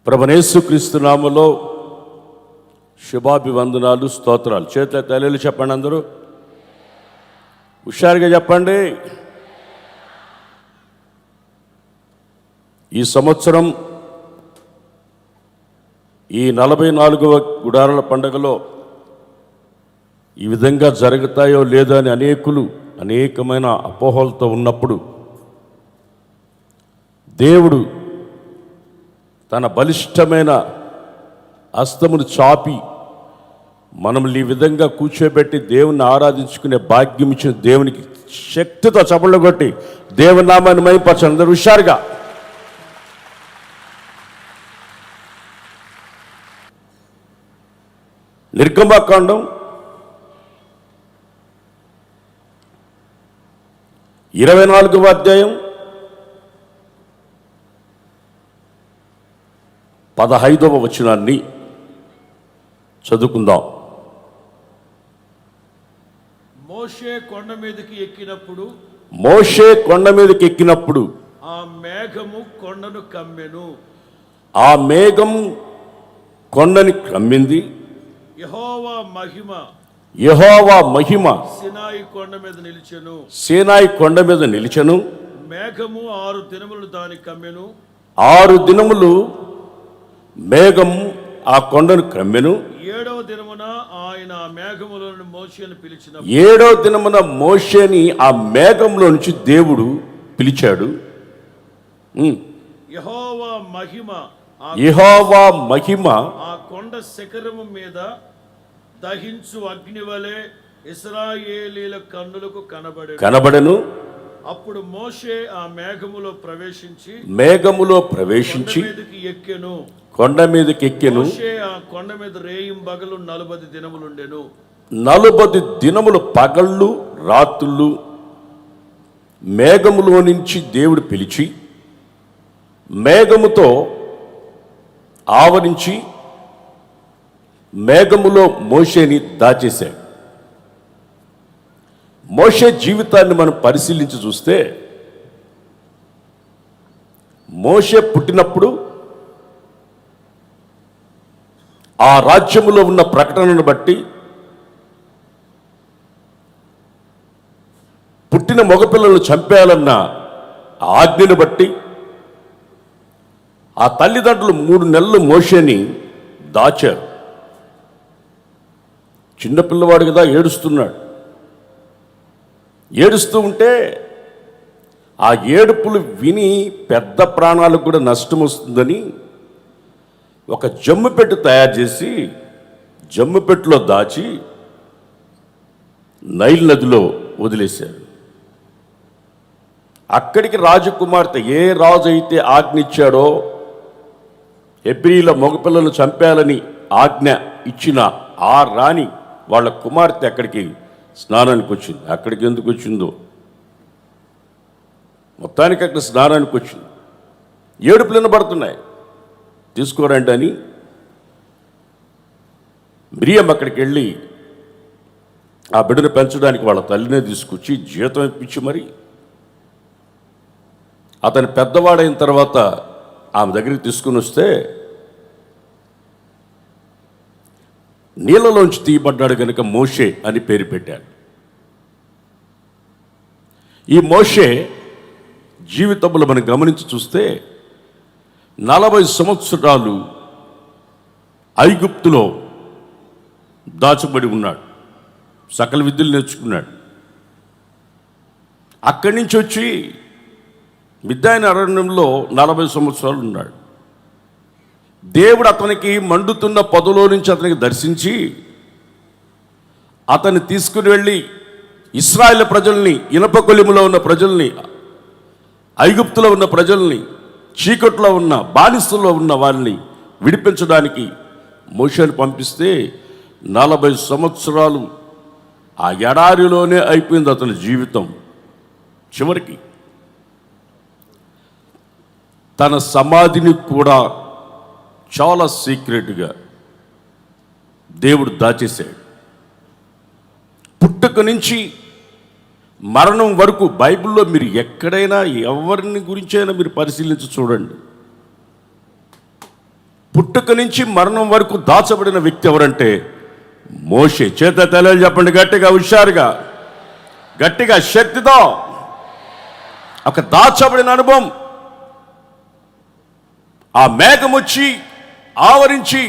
ప్రభువైన యేసుక్రీస్తు నామములో శుభాభివందనాలు, స్తోత్రాలు. చేతుల తల్లిలు చెప్పండి, అందరూ హుషారుగా చెప్పండి. ఈ సంవత్సరం ఈ 44వ గుడారాల పండుగలో ఈ విధంగా జరుగుతాయో లేదో అని అనేకమైన అపోహలతో ఉన్నప్పుడు దేవుడు తన బలిష్టమైన హస్తమును చాపి మనల్ని ఈ విధంగా కూర్చోబెట్టి దేవుణ్ణి ఆరాధించుకునే భాగ్యం ఇచ్చిన దేవునికి శక్తితో చపళ్ళు కొట్టి దేవుని నామాన్ని మహిమపరచండి అందరూ హుషారుగా. నిర్గమకాండం 24వ అధ్యాయం 15వ వచనాన్ని చదువుకుందాం. మోషే కొండ మీదకి ఎక్కినప్పుడు ఆ మేఘము కొండను కమ్మెను. ఆ మేఘం కొండని కమ్మింది. యెహోవా మహిమ సీనాయి కొండ మీద నిలిచెను. మేఘము 6 దినములు దాని కమ్మెను. 6 దినములు మేఘం ఆ కొండను కమ్మెను. 7వ దినమున ఆయన మేఘములను మోషేను పిలిచినప్పుడు 7వ దినమున మోషేని ఆ మేఘంలో నుంచి దేవుడు పిలిచాడు. యెహోవా మహిమ ఆ కొండ శిఖరము మీద దహించు అగ్ని వలె ఇశ్రాయేలీల కన్నులకు కనబడెను. అప్పుడు మోషే ఆ మేఘములో ప్రవేశించి కొండ మీదకి ఎక్కెను. ఆ కొండ మీద రేయింబగలు 40 దినములుండెను. 40 దినములు పగళ్ళు రాత్రులు మేఘములో నుంచి దేవుడు పిలిచి మేఘముతో ఆవరించి మేఘములో మోషేని దాచేశాడు. మోషే జీవితాన్ని మనం పరిశీలించి చూస్తే మోషే పుట్టినప్పుడు ఆ రాజ్యములో ఉన్న ప్రకటనను బట్టి పుట్టిన మగపిల్లలను చంపేయాలన్న ఆజ్ఞను బట్టి ఆ తల్లిదండ్రులు 3 నెలలు మోషేని దాచారు. చిన్నపిల్లవాడు కదా, ఏడుస్తూ ఉంటే ఆ ఏడుపులు విని పెద్ద ప్రాణాలకు కూడా నష్టం వస్తుందని ఒక జమ్మిపెట్టు తయారు చేసి జమ్మిపెట్టులో దాచి నైల్ నదిలో వదిలేశారు. అక్కడికి రాజకుమార్తె, ఏ రాజు అయితే ఆజ్ఞ ఇచ్చాడో హెబ్రీల మగపిల్లలను చంపేయాలని ఆజ్ఞ ఇచ్చిన ఆ రాణి వాళ్ళ కుమార్తె అక్కడికి స్నానానికి వచ్చింది. అక్కడికి ఎందుకు వచ్చిందో మొత్తానికి అక్కడ స్నానానికి వచ్చింది. ఏడుపులు వినబడుతున్నాయి. తీసుకోరండి అని మిరియం అక్కడికి వెళ్ళి ఆ బిడ్డను పెంచడానికి వాళ్ళ తల్లినే తీసుకొచ్చి జీతం ఇప్పించి మరి అతను పెద్దవాడైన తర్వాత ఆమె దగ్గరికి తీసుకుని వస్తే నీళ్ళలోంచి తీయబడ్డాడు కనుక మోషే అని పేరు పెట్టాడు. ఈ మోషే జీవితంలో మనం గమనించి చూస్తే 40 సంవత్సరాలు ఐగుప్తులో దాచబడి ఉన్నాడు. సకల విద్యలు నేర్చుకున్నాడు. అక్కడి నుంచి వచ్చి మిద్యాను అరణ్యంలో 40 సంవత్సరాలు ఉన్నాడు. దేవుడు అతనికి మండుతున్న పొదలో నుంచి అతనికి దర్శించి అతన్ని తీసుకుని వెళ్ళి ఇశ్రాయేలు ప్రజల్ని, ఇనప కొలిములో ఉన్న ప్రజల్ని, ఐగుప్తులో ఉన్న ప్రజల్ని, చీకట్లో ఉన్న బానిసల్లో ఉన్న వారిని విడిపించడానికి మోషేను పంపిస్తే 40 సంవత్సరాలు ఆ ఎడారిలోనే అయిపోయింది అతని జీవితం. చివరికి తన సమాధిని కూడా చాలా సీక్రెట్గా దేవుడు దాచేశాడు. పుట్టుక నుంచి మరణం వరకు బైబిల్లో మీరు ఎక్కడైనా ఎవరిని గురించైనా మీరు పరిశీలించి చూడండి, పుట్టుక నుంచి మరణం వరకు దాచబడిన వ్యక్తి ఎవరంటే మోషే. చేత తెలియదు చెప్పండి గట్టిగా, హుషారుగా, గట్టిగా, శక్తితో. ఒక దాచబడిన అనుభవం. ఆ మేఘం వచ్చి ఆవరించి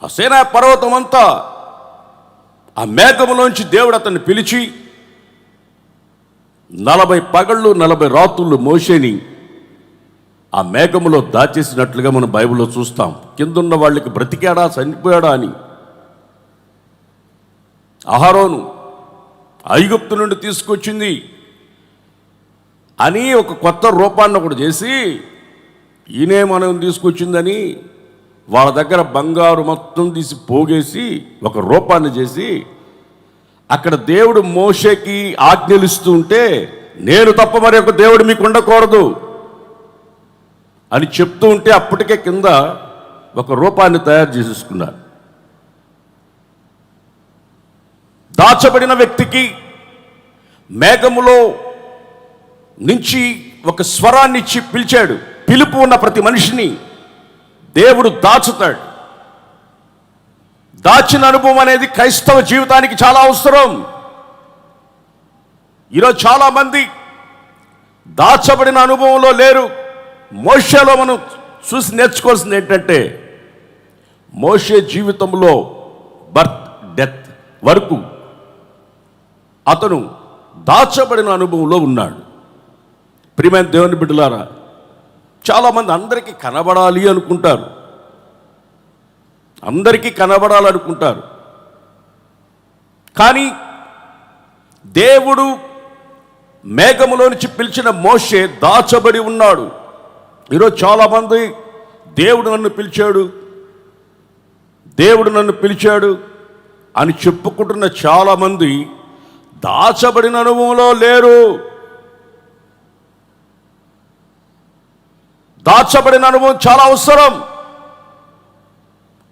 ఆ సేనా పర్వతం అంతా, ఆ మేఘములోంచి దేవుడు అతన్ని పిలిచి 40 పగళ్ళు 40 రాత్రులు మోషేని ఆ మేఘములో దాచేసినట్లుగా మనం బైబిల్లో చూస్తాం. కిందున్న వాళ్ళకి బ్రతికాడా చనిపోయాడా అని. అహరోను ఐగుప్తు నుండి తీసుకొచ్చింది అని ఒక కొత్త రూపాన్ని ఒకటి చేసి, ఈయనే మనం తీసుకొచ్చిందని వాళ్ళ దగ్గర బంగారు మొత్తం తీసి పోగేసి ఒక రూపాన్ని చేసి, అక్కడ దేవుడు మోషేకి ఆజ్ఞలిస్తూ ఉంటే, నేను తప్ప మరి ఒక దేవుడు మీకు ఉండకూడదు అని చెప్తూ ఉంటే, అప్పటికే కింద ఒక రూపాన్ని తయారు చేసేసుకున్నారు. దాచబడిన వ్యక్తికి మేఘములో నుంచి ఒక స్వరాన్ని ఇచ్చి పిలిచాడు. పిలుపు ఉన్న ప్రతి మనిషిని దేవుడు దాచుతాడు. దాచిన అనుభవం అనేది క్రైస్తవ జీవితానికి చాలా అవసరం. ఈరోజు చాలామంది దాచబడిన అనుభవంలో లేరు. మోషేలో మనం చూసి నేర్చుకోవాల్సింది ఏంటంటే, మోషే జీవితంలో బర్త్ డెత్ వరకు అతను దాచబడిన అనుభవంలో ఉన్నాడు. ప్రియమైన దేవుని బిడ్డలారా, చాలామంది అందరికీ కనబడాలి అనుకుంటారు, అందరికీ కనబడాలనుకుంటారు. కానీ దేవుడు మేఘములో నుంచి పిలిచిన మోషే దాచబడి ఉన్నాడు. ఈరోజు చాలామంది దేవుడు నన్ను పిలిచాడు, దేవుడు నన్ను పిలిచాడు అని చెప్పుకుంటున్న చాలామంది దాచబడిన అనుభవంలో లేరు. దాచబడిన అనుభవం చాలా అవసరం.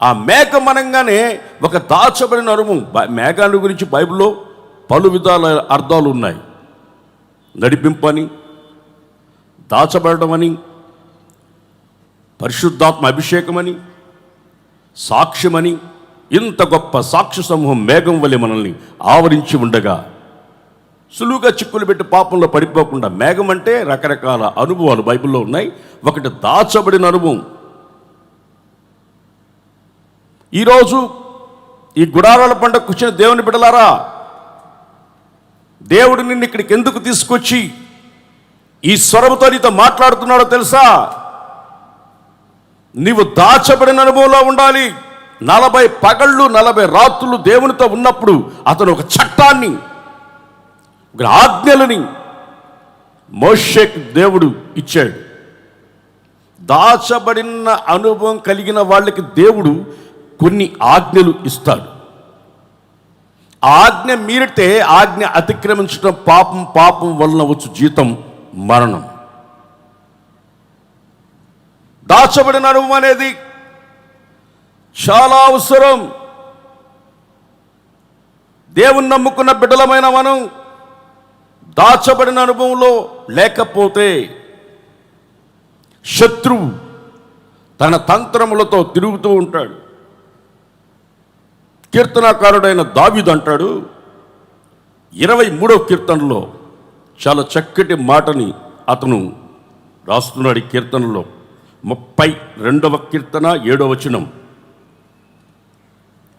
ఆ మేఘం అనగానే ఒక దాచబడిన అనుభవం. మేఘాల గురించి బైబిల్లో పలు విధాల అర్థాలు ఉన్నాయి. నడిపింపని, దాచబడడం అని, పరిశుద్ధాత్మ అభిషేకమని, సాక్ష్యమని. ఇంత గొప్ప సాక్ష్య సమూహం మేఘం వలె మనల్ని ఆవరించి ఉండగా సులువుగా చిక్కులు పెట్టి పాపంలో పడిపోకుండా, మేఘం అంటే రకరకాల అనుభవాలు బైబిల్లో ఉన్నాయి. ఒకటి దాచబడిన అనుభవం. ఈరోజు ఈ గుడారాల పండుగ కూర్చున్న దేవుని బిడ్డలారా, దేవుడు నిన్ను ఇక్కడికి ఎందుకు తీసుకొచ్చి ఈ స్వరముతో నీతో మాట్లాడుతున్నాడో తెలుసా? నీవు దాచబడిన అనుభవంలో ఉండాలి. 40 పగళ్ళు 40 రాత్రులు దేవునితో ఉన్నప్పుడు అతను ఒక చట్టాన్ని, ఒక ఆజ్ఞలని మోషేకు దేవుడు ఇచ్చాడు. దాచబడిన అనుభవం కలిగిన వాళ్ళకి దేవుడు కొన్ని ఆజ్ఞలు ఇస్తాడు. ఆజ్ఞ మీరితే, ఆజ్ఞ అతిక్రమించడం పాపం, పాపం వలన వచ్చు జీతం మరణం. దాచబడిన అనుభవం అనేది చాలా అవసరం. దేవుని నమ్ముకున్న బిడ్డలమైన మనం దాచబడిన అనుభవంలో లేకపోతే శత్రువు తన తంత్రములతో తిరుగుతూ ఉంటాడు. కీర్తనాకారుడైన దావీదు అంటాడు 23వ కీర్తనలో, చాలా చక్కటి మాటని అతను రాస్తున్నాడు. ఈ కీర్తనలో 32వ కీర్తన 7వ వచనం,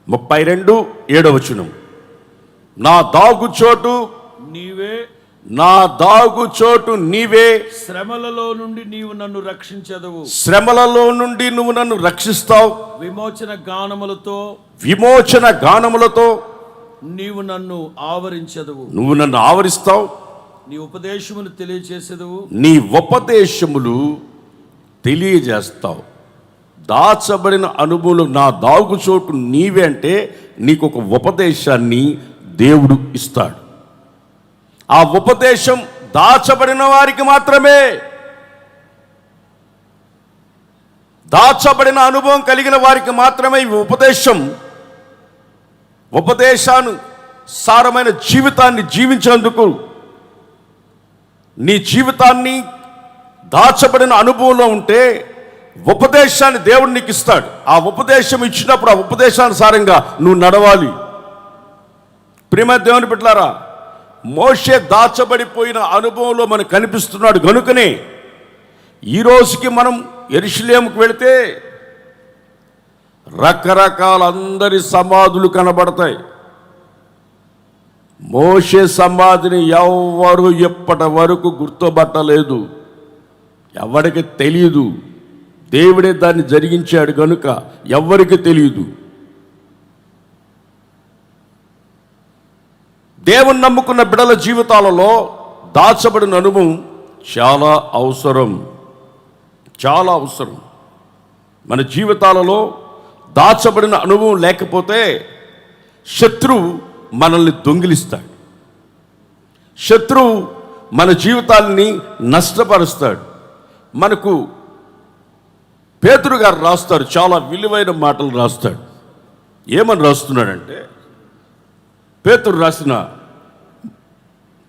32 7వ వచనం. నా దాగుచోటు నీవే, నా దాగుచోటు నీవే, శ్రమలలో నుండి నీవు నన్ను రక్షించదవు. శ్రమలలో నుండి నువ్వు నన్ను రక్షిస్తావు. విమోచన గానములతో, విమోచన గానములతో నీవు నన్ను ఆవరించదవు. నువ్వు నన్ను ఆవరిస్తావు. నీ ఉపదేశమును తెలియచేసేదవు. నీ ఉపదేశములు తెలియజేస్తావు. దాచబడిన అనుభవం, నా దాగుచోటు నీవే అంటే నీకు ఒక ఉపదేశాన్ని దేవుడు ఇస్తాడు. ఆ ఉపదేశం దాచబడిన వారికి మాత్రమే. దాచబడిన అనుభవం కలిగిన వారికి మాత్రమే ఈ ఉపదేశానుసారమైన జీవితాన్ని జీవించేందుకు, నీ జీవితాన్ని దాచబడిన అనుభవంలో ఉంటే ఉపదేశాన్ని దేవుడు నీకు ఇస్తాడు. ఆ ఉపదేశం ఇచ్చినప్పుడు ఆ ఉపదేశానుసారంగా నువ్వు నడవాలి. ప్రియమైన దేవుని బిడ్డలారా, మోషే దాచబడిపోయిన అనుభవంలో మనకు కనిపిస్తున్నాడు గనుకనే ఈ రోజుకి మనం యెరూషలేముకు వెళితే రకరకాల అందరి సమాధులు కనబడతాయి. మోషే సమాధిని ఎవ్వరు ఎప్పటి వరకు గుర్తుపట్టలేదు, ఎవరికి తెలియదు. దేవుడే దాన్ని జరిగించాడు గనుక ఎవ్వరికి తెలియదు. దేవుని నమ్ముకున్న బిడ్డల జీవితాలలో దాచబడిన అనుభవం చాలా అవసరం, చాలా అవసరం. మన జీవితాలలో దాచబడిన అనుభవం లేకపోతే శత్రువు మనల్ని దొంగిలిస్తాడు, శత్రువు మన జీవితాలని నష్టపరుస్తాడు. మనకు పేతురు గారు రాస్తాడు, చాలా విలువైన మాటలు రాస్తాడు. ఏమని రాస్తున్నాడంటే, పేతురు రాసిన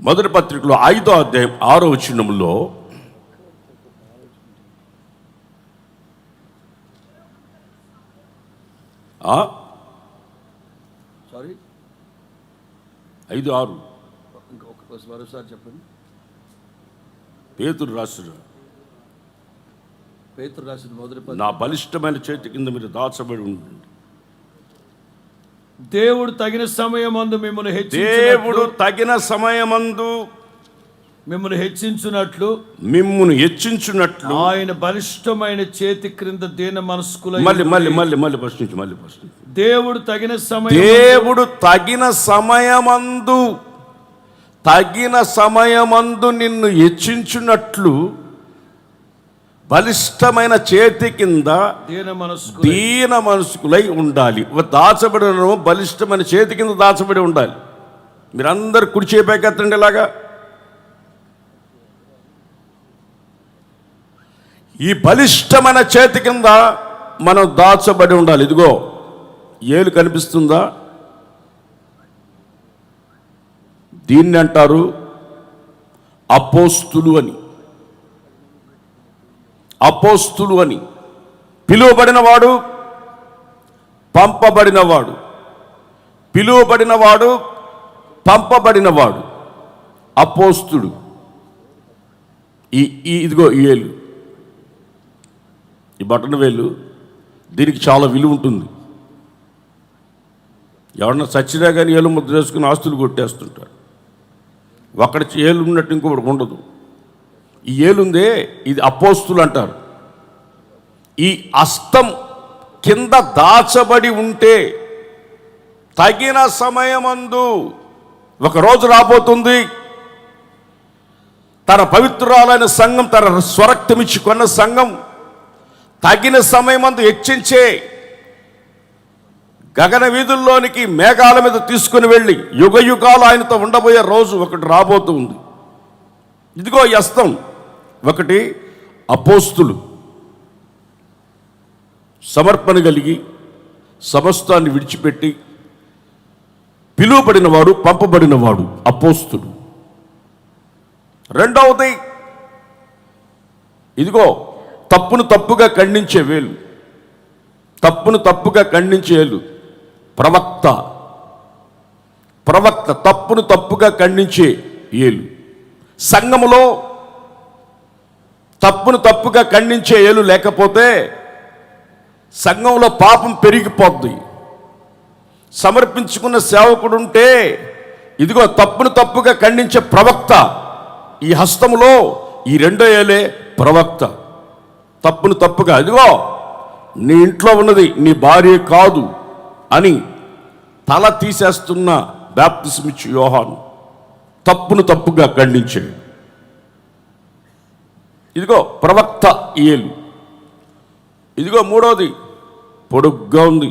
మొదటి పత్రికలో 5వ అధ్యాయం 6వ వచనంలో, సారీ 5:6 మరోసారి చెప్పండి. పేతురు రాసిన మొదటి నా బలిష్టమైన చేతి కింద మీరు దాచబడి ఉంటుంది. దేవుడు తగిన సమయమందు మిమ్మల్ని హెచ్చించున్నట్లు ఆయన బలిష్టమైన చేతి క్రింద దీన మనస్కుల మళ్ళీ ప్రశ్నించు. దేవుడు తగిన సమయమందు నిన్ను హెచ్చించున్నట్లు బలిష్టమైన చేతి కింద దీన మనస్కులై ఉండాలి. దాచబడిన బలిష్టమైన చేతి కింద దాచబడి ఉండాలి. మీరందరూ కుడి చేపెత్తండి. ఇలాగా ఈ బలిష్టమైన చేతి కింద మనం దాచబడి ఉండాలి. ఇదిగో ఏలు కనిపిస్తుందా? దీన్ని అంటారు అపోస్తులు అని. అపోస్తులు అని పిలువబడినవాడు, పంపబడినవాడు, పిలువబడినవాడు, పంపబడినవాడు అపోస్తుడు. ఇదిగో ఈ ఏలు, ఈ బటన్ వేలు, దీనికి చాలా విలువ ఉంటుంది. ఎవరన్నా చచ్చినా కానీ ఏలు ముద్ర వేసుకుని ఆస్తులు కొట్టేస్తుంటారు. ఒకటి ఏలు ఉన్నట్టు ఇంకొకటి ఉండదు. ఈ ఏలుందే, ఇది అపోస్తులు అంటారు. ఈ హస్తం కింద దాచబడి ఉంటే తగిన సమయమందు ఒకరోజు రాబోతుంది, తన పవిత్రురాలైన సంఘం, తన స్వరక్తమిచ్చి కొన్న సంఘం తగిన సమయమందు హెచ్చించే గగన వీధుల్లోనికి మేఘాల మీద తీసుకుని వెళ్ళి యుగ యుగాలు ఆయనతో ఉండబోయే రోజు ఒకటి రాబోతుంది. ఇదిగో ఈ హస్తం ఒకటి అపోస్తులు, సమర్పణ కలిగి సమస్తాన్ని విడిచిపెట్టి పిలువబడినవాడు, పంపబడినవాడు అపోస్తుడు. రెండవది ఇదిగో తప్పును తప్పుగా ఖండించే వేలు, తప్పును తప్పుగా ఖండించే వేలు ప్రవక్త. ప్రవక్త తప్పును తప్పుగా ఖండించే ఏలు. సంఘములో తప్పును తప్పుగా ఖండించే ఏలు లేకపోతే సంఘంలో పాపం పెరిగిపోద్ది. సమర్పించుకున్న సేవకుడు ఉంటే ఇదిగో తప్పును తప్పుగా ఖండించే ప్రవక్త. ఈ హస్తములో ఈ రెండో ఏలే ప్రవక్త. తప్పును తప్పుగా, ఇదిగో నీ ఇంట్లో ఉన్నది నీ భార్య కాదు అని తల తీసేస్తున్న బాప్తిస్మిచ్చు యోహాను తప్పును తప్పుగా ఖండించాడు. ఇదిగో ప్రవక్త ఏలు. ఇదిగో మూడవది పొడుగ్గా ఉంది,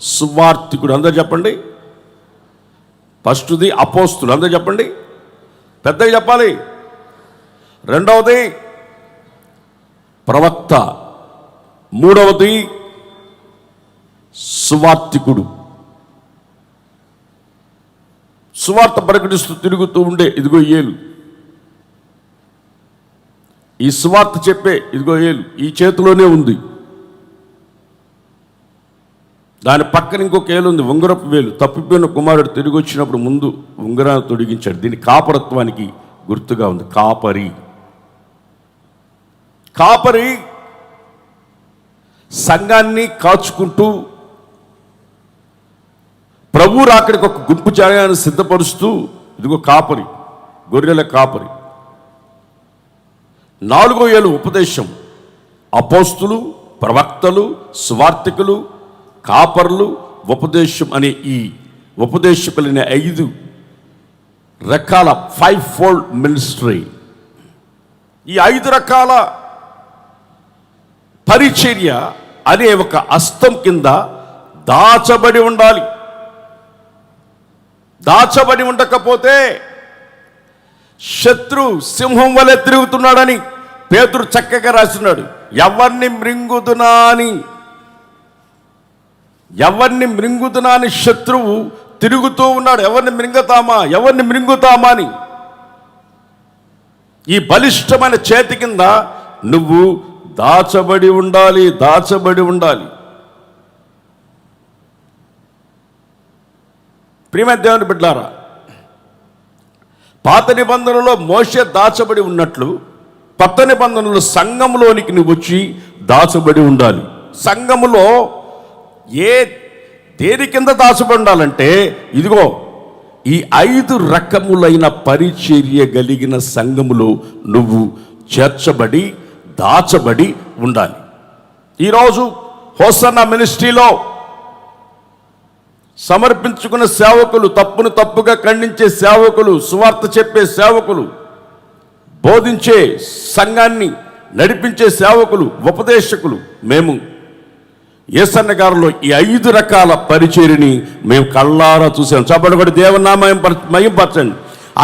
సువార్తికుడు. అందరూ చెప్పండి. ఫస్ట్ది అపోస్తులు. అందరూ చెప్పండి, పెద్దగా చెప్పాలి. రెండవది ప్రవక్త, మూడవది సువార్తికుడు. సువార్త ప్రకటిస్తూ తిరుగుతూ ఉండే ఇదిగో ఏలు. ఈ సువార్త చెప్పే ఇదిగో ఏలు ఈ చేతిలోనే ఉంది. దాని పక్కన ఇంకొక ఏలు ఉంది, ఉంగరపు వేలు. తప్పిపోయిన కుమారుడు తిరిగి వచ్చినప్పుడు ముందు ఉంగరాన్ని తొడిగించాడు. దీని కాపరత్వానికి గుర్తుగా ఉంది. కాపరి సంఘాన్ని కాచుకుంటూ ప్రభు రాకడికి ఒక గుంపు జనాన్ని సిద్ధపరుస్తూ, ఇదిగో కాపరి, గొర్రెల కాపరి. 4వ ఏలు ఉపదేశం. అపోస్తులు, ప్రవక్తలు, సువార్తికులు, కాపర్లు, ఉపదేశం అనే ఈ ఉపదేశకులనే 5 రకాల 5-fold మినిస్ట్రీ. ఈ 5 రకాల పరిచర్య అనే ఒక హస్తం కింద దాచబడి ఉండాలి. దాచబడి ఉండకపోతే శత్రు సింహం వలె తిరుగుతున్నాడని పేతురు చక్కగా రాస్తున్నాడు. ఎవరిని మృంగుదునా అని శత్రువు తిరుగుతూ ఉన్నాడు. ఎవరిని మృంగుతామా అని. ఈ బలిష్టమైన చేతి కింద నువ్వు దాచబడి ఉండాలి. ప్రియమైన దేవుని బిడ్డలారా, పాత నిబంధనలో మోషే దాచబడి ఉన్నట్లు కొత్త నిబంధనలో సంఘంలోనికి నువ్వు వచ్చి దాచబడి ఉండాలి. సంఘములో దేని కింద దాచబడి ఉండాలంటే, ఇదిగో ఈ 5 రకములైన పరిచర్య కలిగిన సంఘములో నువ్వు చేర్చబడి దాచబడి ఉండాలి. ఈరోజు హోసన్నా మినిస్ట్రీలో సమర్పించుకున్న సేవకులు, తప్పును తప్పుగా ఖండించే సేవకులు, సువార్త చెప్పే సేవకులు, బోధించే సంఘాన్ని నడిపించే సేవకులు, ఉపదేశకులు, మేము యేసన్న గారిలో ఈ 5 రకాల పరిచర్యని మేము కళ్ళారా చూసాం. చెప్పండి కూడా దేవుని మహింపరచండి.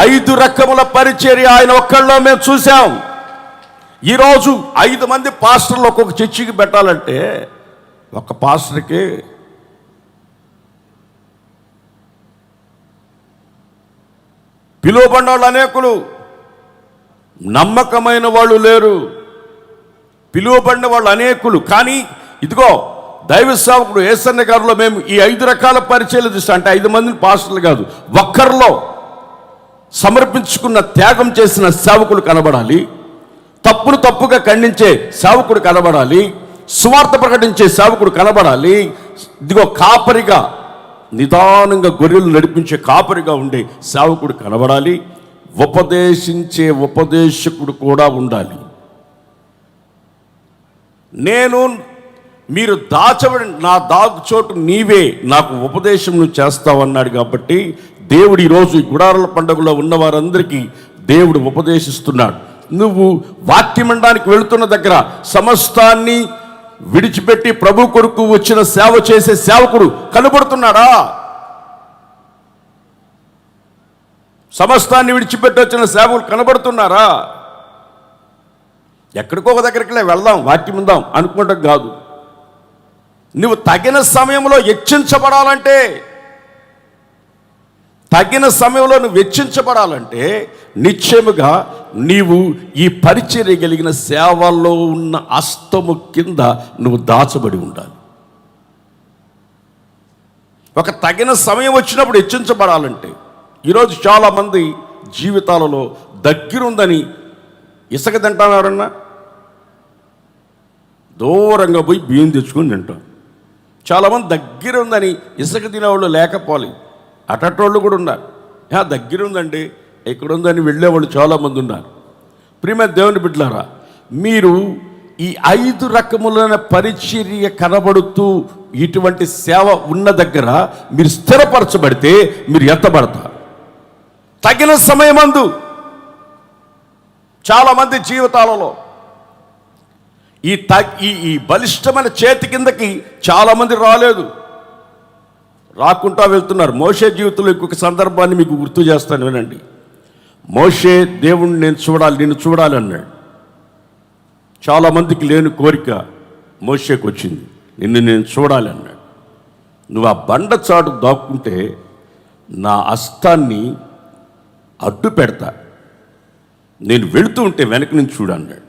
5 రకముల పరిచర్య ఆయన ఒక్కళ్ళలో మేము చూసాం. ఈరోజు 5 మంది పాస్టర్లు ఒక్కొక్క చర్చికి పెట్టాలంటే ఒక పాస్టర్కి పిలువబడిన వాళ్ళు అనేకులు, నమ్మకమైన వాళ్ళు లేరు. పిలువబడిన వాళ్ళు అనేకులు, కానీ ఇదిగో దైవ సేవకుడు యేసన్న గారిలో మేము ఈ 5 రకాల పరిచయాలు చూస్తాం. అంటే 5 మందిని పాస్టర్లు కాదు, ఒక్కరిలో సమర్పించుకున్న త్యాగం చేసిన సేవకులు కనబడాలి. తప్పును తప్పుగా ఖండించే సేవకుడు కనబడాలి. సువార్త ప్రకటించే సేవకుడు కనబడాలి. ఇదిగో కాపరిగా నిదానంగా గొర్రెలు నడిపించే కాపరిగా ఉండే సేవకుడు కనబడాలి. ఉపదేశించే ఉపదేశకుడు కూడా ఉండాలి. మీరు దాచబడి నా దాగుచోటు నీవే, నాకు ఉపదేశం నువ్వు చేస్తావన్నాడు. కాబట్టి దేవుడు ఈరోజు ఈ గుడారాల పండుగలో ఉన్న వారందరికీ దేవుడు ఉపదేశిస్తున్నాడు. నువ్వు వాక్యం వినడానికి వెళుతున్న దగ్గర సమస్తాన్ని విడిచిపెట్టి ప్రభు కొరకు వచ్చిన సేవ చేసే సేవకుడు కనబడుతున్నాడా? సమస్తాన్ని విడిచిపెట్టి వచ్చిన సేవకులు కనబడుతున్నారా? ఎక్కడికో ఒక దగ్గరికి వెళ్దాం, వాక్యం ఉందాం అనుకుంటాం కాదు. నువ్వు తగిన సమయంలో హెచ్చించబడాలంటే, నిశ్చయముగా నీవు ఈ పరిచర్య కలిగిన సేవల్లో ఉన్న హస్తము కింద నువ్వు దాచబడి ఉండాలి. ఒక తగిన సమయం వచ్చినప్పుడు హెచ్చించబడాలంటే, ఈరోజు చాలామంది జీవితాలలో దగ్గరుందని ఇసుక తింటానారన్నా, దూరంగా పోయి బియ్యం తెచ్చుకొని తింటాం. చాలామంది దగ్గర ఉందని ఇసుక తినేవాళ్ళు లేకపోలేదు, అటోళ్ళు కూడా ఉన్నారు. దగ్గర ఉందండి, ఇక్కడ ఉందని వెళ్ళేవాళ్ళు చాలామంది ఉన్నారు. ప్రియమైన దేవుని బిడ్డలారా, మీరు ఈ 5 రకములైన పరిచర్య కనబడుతూ ఇటువంటి సేవ ఉన్న దగ్గర మీరు స్థిరపరచబడితే మీరు ఎత్తబడతారు. తగిన సమయమందు చాలామంది జీవితాలలో ఈ బలిష్టమైన చేతి కిందకి చాలామంది రాకుండా వెళ్తున్నారు. మోషే జీవితంలో ఇంకొక సందర్భాన్ని మీకు గుర్తు చేస్తాను, వినండి. మోషే దేవుణ్ణి నిన్ను చూడాలి అన్నాడు. చాలామందికి లేని కోరిక మోషేకి వచ్చింది, నేను చూడాలి అన్నాడు. నువ్వు ఆ బండ చాటు దాక్కుంటే నా హస్తాన్ని అడ్డు పెడతా, నేను వెళుతూ ఉంటే వెనక నుంచి చూడు అన్నాడు.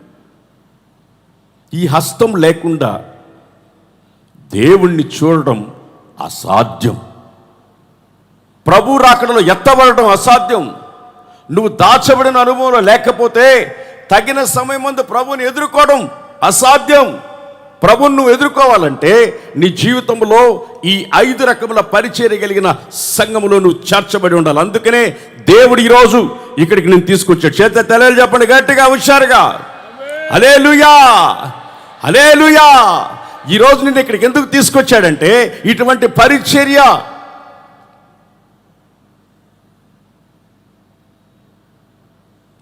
ఈ హస్తం లేకుండా దేవుణ్ణి చూడడం అసాధ్యం. ప్రభు రాకడలో ఎత్తబడడం అసాధ్యం. నువ్వు దాచబడిన అనుభవంలో లేకపోతే తగిన సమయం ముందు ప్రభువుని ఎదుర్కోవడం అసాధ్యం. ప్రభువును నువ్వు ఎదుర్కోవాలంటే నీ జీవితంలో ఈ 5 రకముల పరిచర్య కలిగిన సంఘములో నువ్వు చేర్చబడి ఉండాలి. అందుకనే దేవుడు ఈరోజు ఇక్కడికి నేను తీసుకొచ్చాడు. చేత తెలలు చెప్పండి గట్టిగా, హుషారుగా. హల్లెలూయా, హల్లెలూయా. ఈరోజు నిన్ను ఇక్కడికి ఎందుకు తీసుకొచ్చాడంటే ఇటువంటి పరిచర్య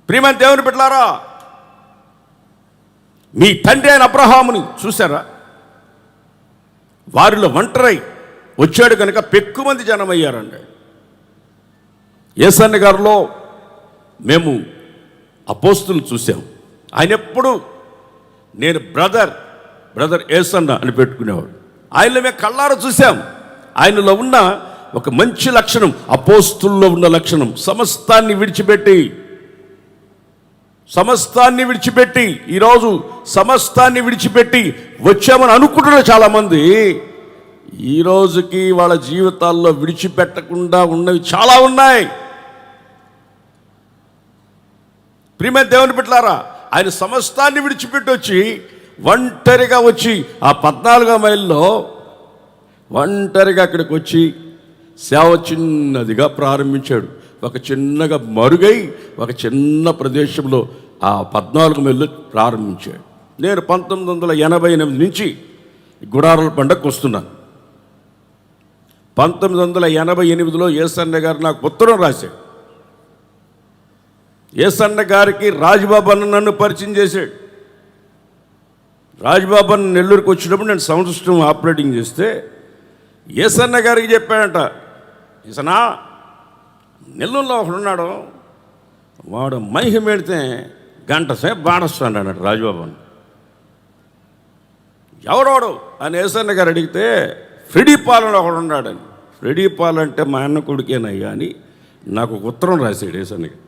ప్రియమైన దేవుని బిడ్డలారా, మీ తండ్రి అయిన అబ్రహాముని చూసారా? వారిలో ఒంటరై వచ్చాడు కనుక పెక్కుమంది జనం అయ్యారండి. యేసన్న గారిలో మేము అపోస్తులను చూసాం. ఆయన ఎప్పుడు నేను బ్రదర్ యేసన్న అని పెట్టుకునేవాడు. ఆయనలో మేము కళ్ళారా చూసాం. ఆయనలో ఉన్న ఒక మంచి లక్షణం, అపోస్తుల్లో ఉన్న లక్షణం, సమస్తాన్ని విడిచిపెట్టి ఈరోజు సమస్తాన్ని విడిచిపెట్టి వచ్చామని అనుకుంటున్నారు చాలామంది. ఈ రోజుకి వాళ్ళ జీవితాల్లో విడిచిపెట్టకుండా ఉన్నవి చాలా ఉన్నాయి. ప్రియమైన దేవుని బిడ్డలారా, ఆయన సమస్తాన్ని విడిచిపెట్టి వచ్చి ఒంటరిగా వచ్చి ఆ 14వ మైల్లో ఒంటరిగా అక్కడికి వచ్చి సేవ చిన్నదిగా ప్రారంభించాడు. ఒక చిన్నగా మరుగై ఒక చిన్న ప్రదేశంలో ఆ 14 మైళ్ళు ప్రారంభించాడు. నేను 1988 నుంచి గుడారాల పండగకు వస్తున్నాను. 1988లో యేసన్న గారు నాకు ఉత్తరం రాశాడు. యేసన్న గారికి రాజబాబు అన్న నన్ను పరిచయం చేశాడు. రాజబాబు అన్న నెల్లూరుకి వచ్చినప్పుడు నేను సౌండ్ సిస్టమ్ ఆపరేటింగ్ చేస్తే యేసన్న గారికి చెప్పాడంట, యేసన్నా నెల్లూరులో ఒకడున్నాడు, వాడు మైహం పెడితే గంట సేపు బాడొస్తాడు అన్నాడు రాజబాబు అని. ఎవడోడు అని యేసన్న గారు అడిగితే ఫ్రెడీ పాలన ఒకడున్నాడని. ఫ్రెడీ పాల్ అంటే మా అన్న కొడుకేనయ్యా అని నాకు ఒక ఉత్తరం రాశాడు యేసన్న గారు.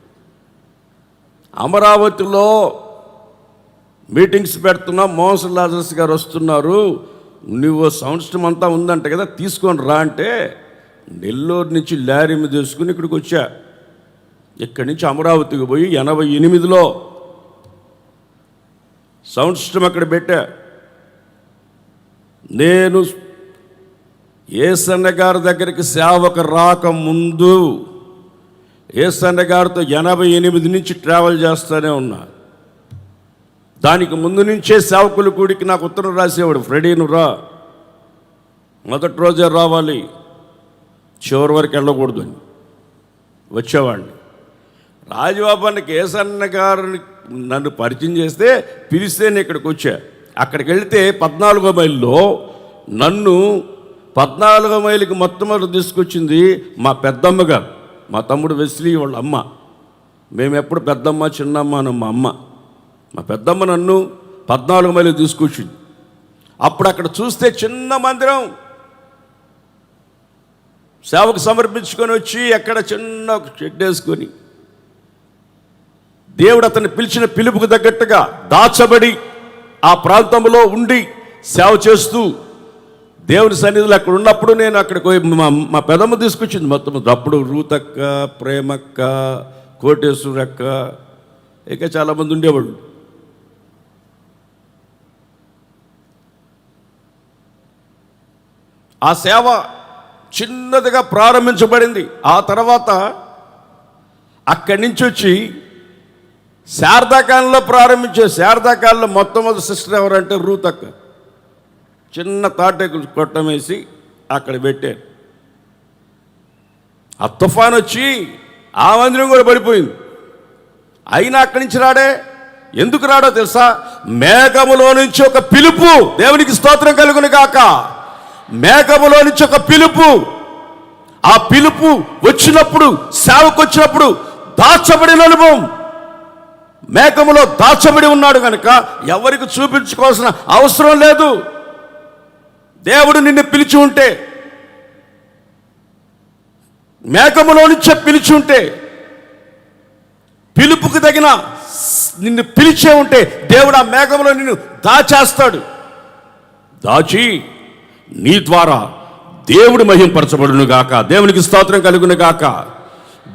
అమరావతిలో మీటింగ్స్ పెడుతున్నా, మోహన్ లాజర్స్ గారు వస్తున్నారు, నువ్వు సౌండ్ సిస్టమ్ అంతా ఉందంట కదా, తీసుకొని రా అంటే నెల్లూరు నుంచి లారీ మీద తీసుకుని ఇక్కడికి వచ్చా. ఇక్కడి నుంచి అమరావతికి పోయి 88లో సౌండ్ సిస్టమ్ అక్కడ పెట్టా. నేను యేసన్న గారి దగ్గరికి సేవకు రాకముందు యేసన్న గారితో 88 నుంచి ట్రావెల్ చేస్తూనే ఉన్నా. దానికి ముందు నుంచే సేవకుల కూడికి నాకు ఉత్తరం రాసేవాడు, ఫ్రెడీ నువ్వు రా, మొదటి రోజే రావాలి, చివరి వరకు వెళ్ళకూడదు అని. వచ్చేవాడిని. రాజబాబు అన్నకి యేసన్న గారిని నన్ను పరిచయం చేస్తే పిలిస్తే నేను ఇక్కడికి వచ్చా. అక్కడికి వెళితే 14వ మైల్లో నన్ను 14వ మైలుకి మొట్టమొదటి తీసుకొచ్చింది మా పెద్దమ్మ గారు, మా తమ్ముడు వెస్లీ వాళ్ళ అమ్మ. మేము ఎప్పుడు పెద్దమ్మ చిన్నమ్మ అని మా అమ్మ. మా పెద్దమ్మ నన్ను 14వ మైలు తీసుకొచ్చింది. అప్పుడు అక్కడ చూస్తే చిన్న మందిరం, సేవకు సమర్పించుకొని వచ్చి అక్కడ చిన్న ఒక షెడ్ వేసుకొని దేవుడు అతన్ని పిలిచిన పిలుపుకు తగ్గట్టుగా దాచబడి ఆ ప్రాంతంలో ఉండి సేవ చేస్తూ దేవుని సన్నిధిలో అక్కడ ఉన్నప్పుడు నేను అక్కడికి మా పెదమ్మ తీసుకొచ్చింది మొత్తం. అప్పుడు రూతక్క, ప్రేమక్క, కోటేశ్వరక్క, ఇంకా చాలామంది ఉండేవాళ్ళు. ఆ సేవ చిన్నదిగా ప్రారంభించబడింది. ఆ తర్వాత అక్కడి నుంచి వచ్చి శారదాకాలంలో ప్రారంభించే. శారదాకాలంలో మొట్టమొదటి సిస్టర్ ఎవరంటే రూతక్క. చిన్న తాటేకు కొట్టం వేసి అక్కడ పెట్టారు. ఆ తుఫాన్ వచ్చి ఆ మందిరం కూడా పడిపోయింది. అయినా అక్కడి నుంచి రాడే. ఎందుకు రాడో తెలుసా? మేఘములో నుంచి ఒక పిలుపు, దేవునికి స్తోత్రం కలుగును గాక. మేఘములో నుంచి ఒక పిలుపు, ఆ పిలుపు వచ్చినప్పుడు, సేవకు వచ్చినప్పుడు దాచబడిన అనుభవం. మేఘములో దాచబడి ఉన్నాడు కనుక ఎవరికి చూపించుకోవాల్సిన అవసరం లేదు. దేవుడు నిన్ను పిలిచి ఉంటే, మేఘములో నుంచే పిలిచి ఉంటే, పిలుపుకు తగిన నిన్ను పిలిచే ఉంటే దేవుడు ఆ మేఘంలో నిన్ను దాచేస్తాడు. దాచి నీ ద్వారా దేవుడు మహింపరచబడును గాక. దేవునికి స్తోత్రం కలుగును గాక.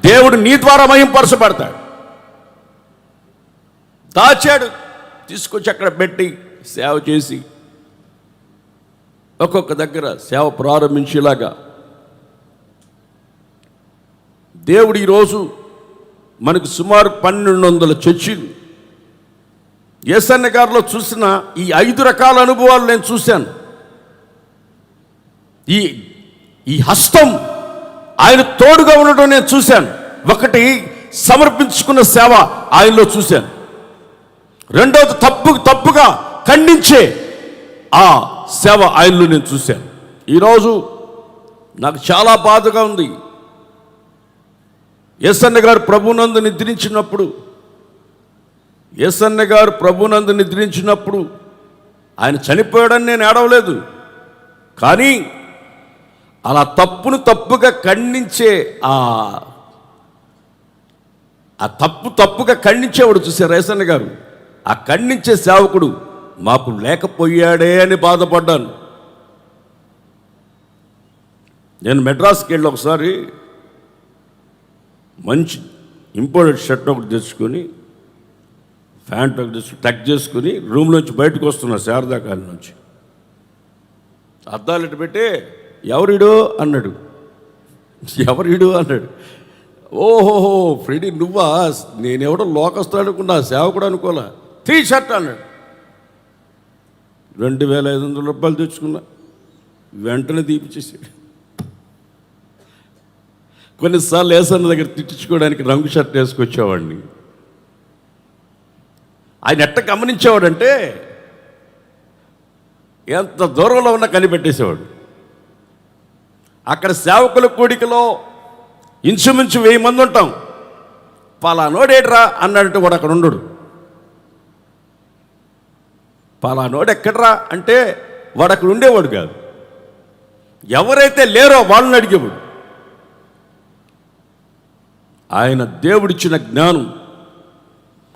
దేవుడు నీ ద్వారా మహింపరచబడతాడు. దాచాడు, తీసుకొచ్చి అక్కడ పెట్టి సేవ చేసి ఒక్కొక్క దగ్గర సేవ ప్రారంభించేలాగా దేవుడు ఈరోజు మనకు సుమారు 1200 చర్చిలు యేసన్న గారిలో చూసిన ఈ 5 రకాల అనుభవాలు నేను చూశాను. ఈ హస్తం ఆయన తోడుగా ఉండడం నేను చూశాను. ఒకటి సమర్పించుకున్న సేవ ఆయనలో చూశాను. రెండవది తప్పుగా ఖండించే ఆ సేవ ఆయనలో నేను చూశాను. ఈరోజు నాకు చాలా బాధగా ఉంది. యేసన్న గారు ప్రభునందు నిద్రించినప్పుడు ఆయన చనిపోయాడని నేను ఏడవలేదు. కానీ అలా తప్పుగా ఖండించే తప్పుగా ఖండించేవాడు చూశారు యేసన్న గారు. ఆ ఖండించే సేవకుడు మాకు లేకపోయాడే అని బాధపడ్డాను. నేను మెడ్రాస్కి వెళ్ళి ఒకసారి మంచి ఇంపోర్టెడ్ షర్ట్ ఒకటి తెచ్చుకొని ప్యాంట్ ఒకటి తెచ్చుకుని టక్ చేసుకుని రూమ్లోంచి బయటకు వస్తున్నా శారదా కాలనీ నుంచి. అద్దాలు ఇటు పెట్టి ఎవరిడు అన్నాడు. ఓహోహో ఫ్రెడీ నువ్వా? నేనెవడో లోకస్తాడు అనుకున్నా, సేవకుడు అనుకోలే. షర్ట్ అన్నాడు. 2500 రూపాయలు తెచ్చుకున్నా. వెంటనే తీపిచ్చేసాడు. కొన్నిసార్లు యేసన్న దగ్గర తిట్టించుకోవడానికి రంగు షర్ట్ వేసుకొచ్చేవాడిని. ఆయన ఎట్ట గమనించేవాడంటే ఎంత దూరంలో ఉన్నా కనిపెట్టేసేవాడు. అక్కడ సేవకుల కూడికలో ఇంచుమించు 1000 మంది ఉంటాం. పలానోడేట్రా అన్నట్టు వాడు అక్కడ ఉండడు. పలానోడు ఎక్కడ్రా అంటే వాడు అక్కడ ఉండేవాడు కాదు. ఎవరైతే లేరో వాళ్ళని అడిగేవాడు. ఆయన దేవుడిచ్చిన జ్ఞానం.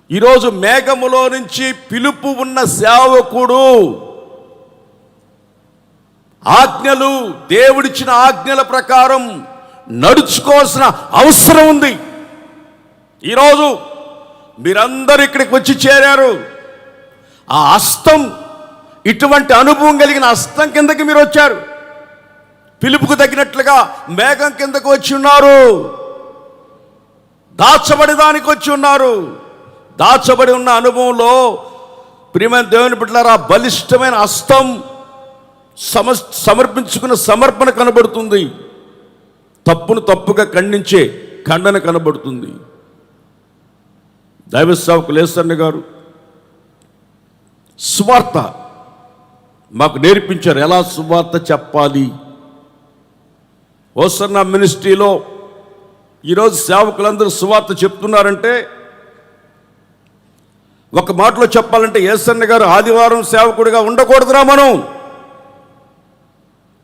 ఈరోజు మేఘములో నుంచి పిలుపు ఉన్న సేవకుడు ఆజ్ఞలు, దేవుడిచ్చిన ఆజ్ఞల ప్రకారం నడుచుకోవాల్సిన అవసరం ఉంది. ఈరోజు మీరందరూ ఇక్కడికి వచ్చి చేరారు. ఆ హస్తం, ఇటువంటి అనుభవం కలిగిన హస్తం కిందకి మీరు వచ్చారు. పిలుపుకు తగినట్లుగా మేఘం కిందకు వచ్చి ఉన్నారు. దాచబడి దానికి వచ్చి ఉన్నారు. దాచబడి ఉన్న అనుభవంలో ప్రియమైన దేవుని బిడ్డలారా, బలిష్టమైన హస్తం సమర్పించుకున్న సమర్పణ కనబడుతుంది. తప్పుగా ఖండించే ఖండన కనబడుతుంది. దైవ సేవకులు యేసన్న గారు సువార్త మాకు నేర్పించారు, ఎలా సువార్త చెప్పాలి. హోసన్న మినిస్ట్రీలో ఈరోజు సేవకులందరూ సువార్త చెప్తున్నారంటే, ఒక మాటలో చెప్పాలంటే యేసన్న గారు ఆదివారం సేవకుడిగా ఉండకూడదురా. మనం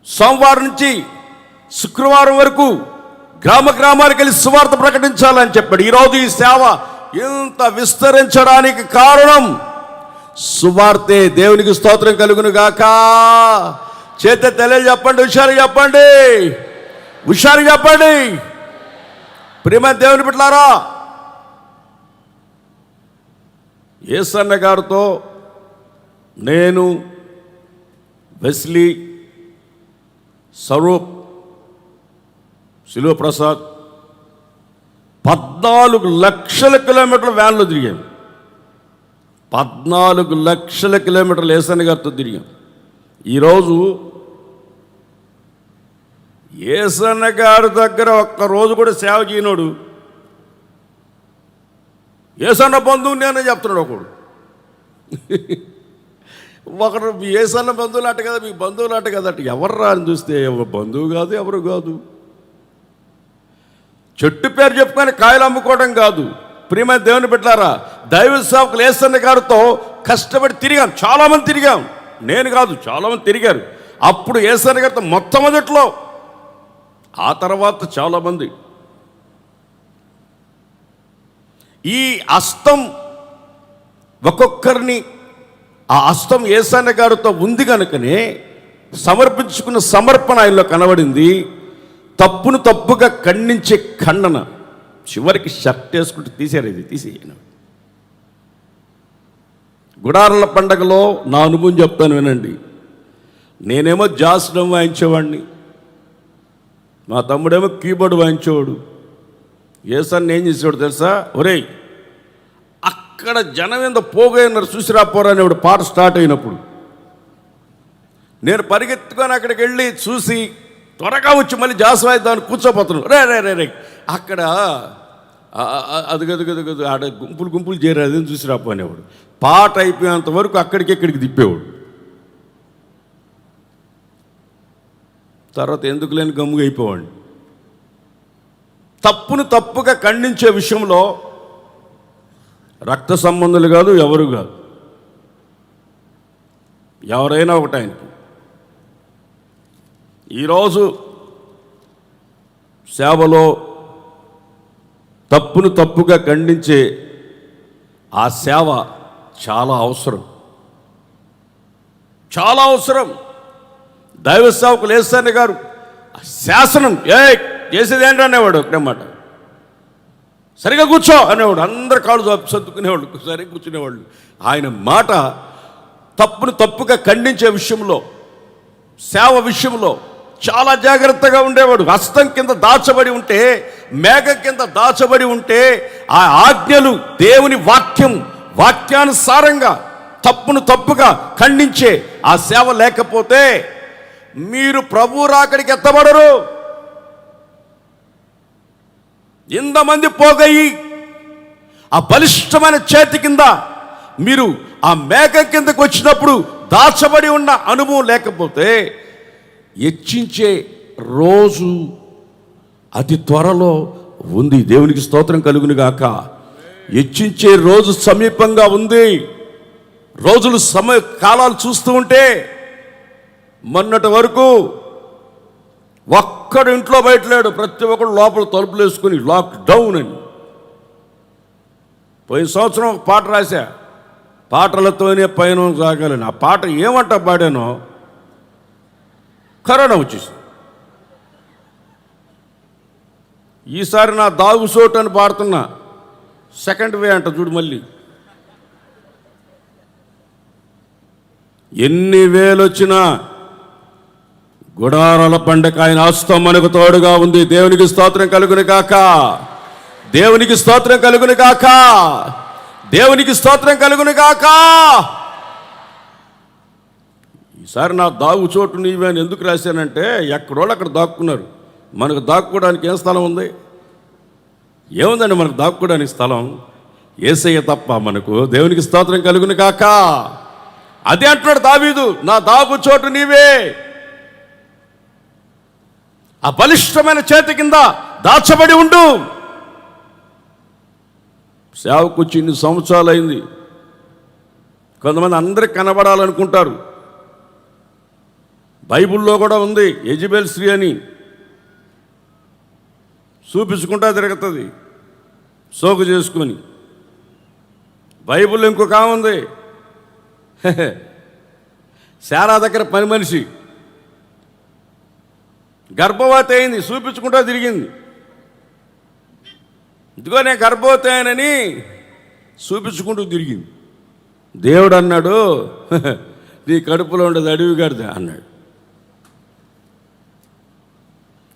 సోమవారం నుంచి శుక్రవారం వరకు గ్రామాలకు వెళ్ళి సువార్త ప్రకటించాలని చెప్పాడు. ఈరోజు ఈ సేవ ఇంత విస్తరించడానికి కారణం సువార్తే. దేవునికి స్తోత్రం కలుగును గాక. చేత తెలియజెప్పండి, హుషారు చెప్పండి. ప్రియమైన దేవుని బిడ్డలారా, యేసన్న గారితో నేను, వెస్లీ, స్వరూప్, శిలువ ప్రసాద్ 14 లక్షల కిలోమీటర్ల వ్యాన్లో తిరిగాం. 14 లక్షల కిలోమీటర్లు యేసన్న గారితో తిరిగాం. ఈరోజు యేసన్న గారి దగ్గర ఒక్కరోజు కూడా సేవ చేయనోడు యేసన్న బంధువు నేనే చెప్తున్నాడు. ఒకడు యేసన్న బంధువులు అట్ట కదా, మీ బంధువులు అట్ట కదా. అట్ట ఎవర్రా అని చూస్తే బంధువు కాదు, ఎవరు కాదు. చెట్టు పేరు చెప్పుకొని కాయలు అమ్ముకోవడం కాదు. ప్రియమైన దేవుని బిడ్డలారా, దైవ సేవకులు యేసన్న గారితో కష్టపడి తిరిగాం. చాలామంది తిరిగాం, నేను కాదు, చాలామంది తిరిగారు. అప్పుడు యేసన్న గారితో మొట్టమొదట్లో, ఆ తర్వాత చాలామంది. ఈ హస్తం ఒక్కొక్కరిని ఆ హస్తం యేసయ్య గారితో ఉంది కనుకనే సమర్పించుకున్న సమర్పణ ఆయనలో కనబడింది. తప్పును తప్పుగా ఖండించే ఖండన. చివరికి షర్ట్ వేసుకుంటూ తీసేయను. గుడారాల పండగలో నా అనుభవం చెప్తాను వినండి. నేనేమో జాస్డం వాయించేవాడిని, మా తమ్ముడేమో కీబోర్డ్ వాయించేవాడు. యేసయ్య ఏం చేసేవాడు తెలుసా? ఒరేయ్, అక్కడ జనం ఎంత పోగైనారు చూసి రాపోరా అనేవాడు పాట స్టార్ట్ అయినప్పుడు. నేను పరిగెత్తుకొని అక్కడికి వెళ్ళి చూసి త్వరగా వచ్చి మళ్ళీ జాస్ వాయిద్దామని కూర్చోపోతున్నాను. రే అక్కడ అదిగదు ఆడ గుంపులు చేరారు, అదేం చూసి రాపో అనేవాడు. పాట అయిపోయేంత వరకు అక్కడికి తిప్పేవాడు. తర్వాత ఎందుకు లేని గమ్ముగా అయిపోవాడు. తప్పును తప్పుగా ఖండించే విషయంలో రక్త సంబంధులు కాదు, ఎవరు కాదు, ఎవరైనా ఒకటి ఆయనకి. ఈరోజు సేవలో తప్పును తప్పుగా ఖండించే ఆ సేవ చాలా అవసరం, చాలా అవసరం. దైవ సేవకులు యేసయ్య గారు శాసనం చేసేది ఏంటి అనేవాడు. ఒకటే మాట, సరిగా కూర్చో అనేవాడు. అందరు కాళ్ళు సర్దుకునేవాళ్ళు, సరిగ్గా కూర్చునేవాళ్ళు. ఆయన మాట తప్పును తప్పుగా ఖండించే విషయంలో, సేవ విషయంలో చాలా జాగ్రత్తగా ఉండేవాడు. హస్తం కింద దాచబడి ఉంటే, మేఘం కింద దాచబడి ఉంటే, ఆ ఆజ్ఞలు దేవుని వాక్యానుసారంగా తప్పును తప్పుగా ఖండించే ఆ సేవ లేకపోతే మీరు ప్రభు రాకడికి ఎత్తబడరు. ఇంతమంది పోగయి ఆ బలిష్టమైన చేతి కింద మీరు ఆ మేఘం కిందకు వచ్చినప్పుడు దాచబడి ఉన్న అనుభవం లేకపోతే హెచ్చించే రోజు అతి త్వరలో ఉంది. దేవునికి స్తోత్రం కలుగును గాక. హెచ్చించే రోజు సమీపంగా ఉంది. రోజులు కాలాలు చూస్తూ ఉంటే మొన్నటి వరకు ఒక్కడు ఇంట్లో బయటలేడు, ప్రతి ఒక్కడు లోపల తలుపులు వేసుకుని లాక్డౌన్ అని. పోయిన సంవత్సరం ఒక పాట రాశా, పాటలతోనే పైన సాగాలని. ఆ పాట ఏమంట పాడానో కరోనా వచ్చేసి. ఈసారి నా దాగు సోటు అని పాడుతున్నా, సెకండ్ వే అంట చూడు. మళ్ళీ ఎన్ని వేలు వచ్చినా గుడారాల పండగ ఆయన హస్తం మనకు తోడుగా ఉంది. దేవునికి స్తోత్రం కలుగును గాక. దేవునికి స్తోత్రం కలుగును గాక. దేవునికి స్తోత్రం కలుగును గాక. ఈసారి నా దాగు చోటు నీవే అని ఎందుకు రాశానంటే, ఎక్కడోళ్ళు అక్కడ దాక్కున్నారు. మనకు దాక్కోవడానికి ఏం స్థలం ఉంది? ఏముందండి మనకు దాక్కోవడానికి స్థలం? యేసయ్య తప్ప మనకు. దేవునికి స్తోత్రం కలుగును గాక. అదే అంటున్నాడు దావీదు, నా దాగు చోటు నీవే. ఆ బలిష్టమైన చేతి కింద దాచబడి ఉండు. సేవకు వచ్చి ఇన్ని సంవత్సరాలు అయింది. కొంతమంది అందరికి కనబడాలనుకుంటారు. బైబిల్లో కూడా ఉంది, యెజబెల్ స్త్రీ అని చూపించుకుంటా తిరుగుతుంది సోకు చేసుకొని. బైబిల్లో ఇంకొక ఆమె ఉంది, శారా దగ్గర పని మనిషి, గర్భవతి అయింది, చూపించుకుంటా తిరిగింది. ఇదిగో నేను గర్భవతి అయినని చూపించుకుంటూ తిరిగింది. దేవుడు అన్నాడు, నీ కడుపులో ఉండేది అడవి గాడిద అన్నాడు.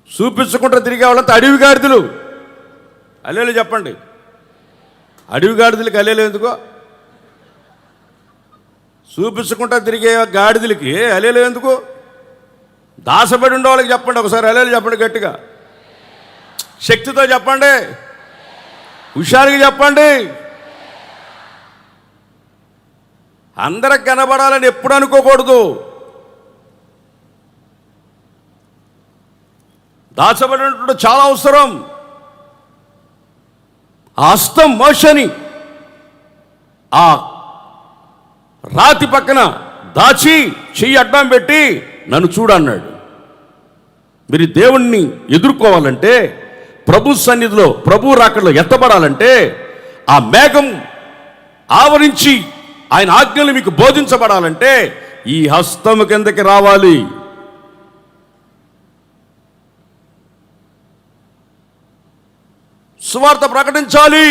చూపించుకుంటూ తిరిగే వాళ్ళంతా అడవి గాడిదలు. అల్లేలు చెప్పండి. అడవి గాడిదలకి అల్లేలు ఎందుకో? చూపించుకుంటా తిరిగే గాడిదలకి అల్లేలు ఎందుకు? దాసపడి ఉండే వాళ్ళకి చెప్పండి ఒకసారి అల్లేలు చెప్పండి గట్టిగా, శక్తితో చెప్పండి, హుషారుగా చెప్పండి. అందరికి కనబడాలని ఎప్పుడు అనుకోకూడదు. దాచబడి ఉండడం చాలా అవసరం. ఆ హస్తం మోషని ఆ రాతి పక్కన దాచి చెయ్యి అడ్డం పెట్టి నన్ను చూడన్నాడు. మీరు దేవుణ్ణి ఎదుర్కోవాలంటే, ప్రభు సన్నిధిలో ప్రభు రాకడలో ఎత్తబడాలంటే, ఆ మేఘం ఆవరించి ఆయన ఆజ్ఞలు మీకు బోధించబడాలంటే ఈ హస్తము కిందకి రావాలి. సువార్త ప్రకటించాలి.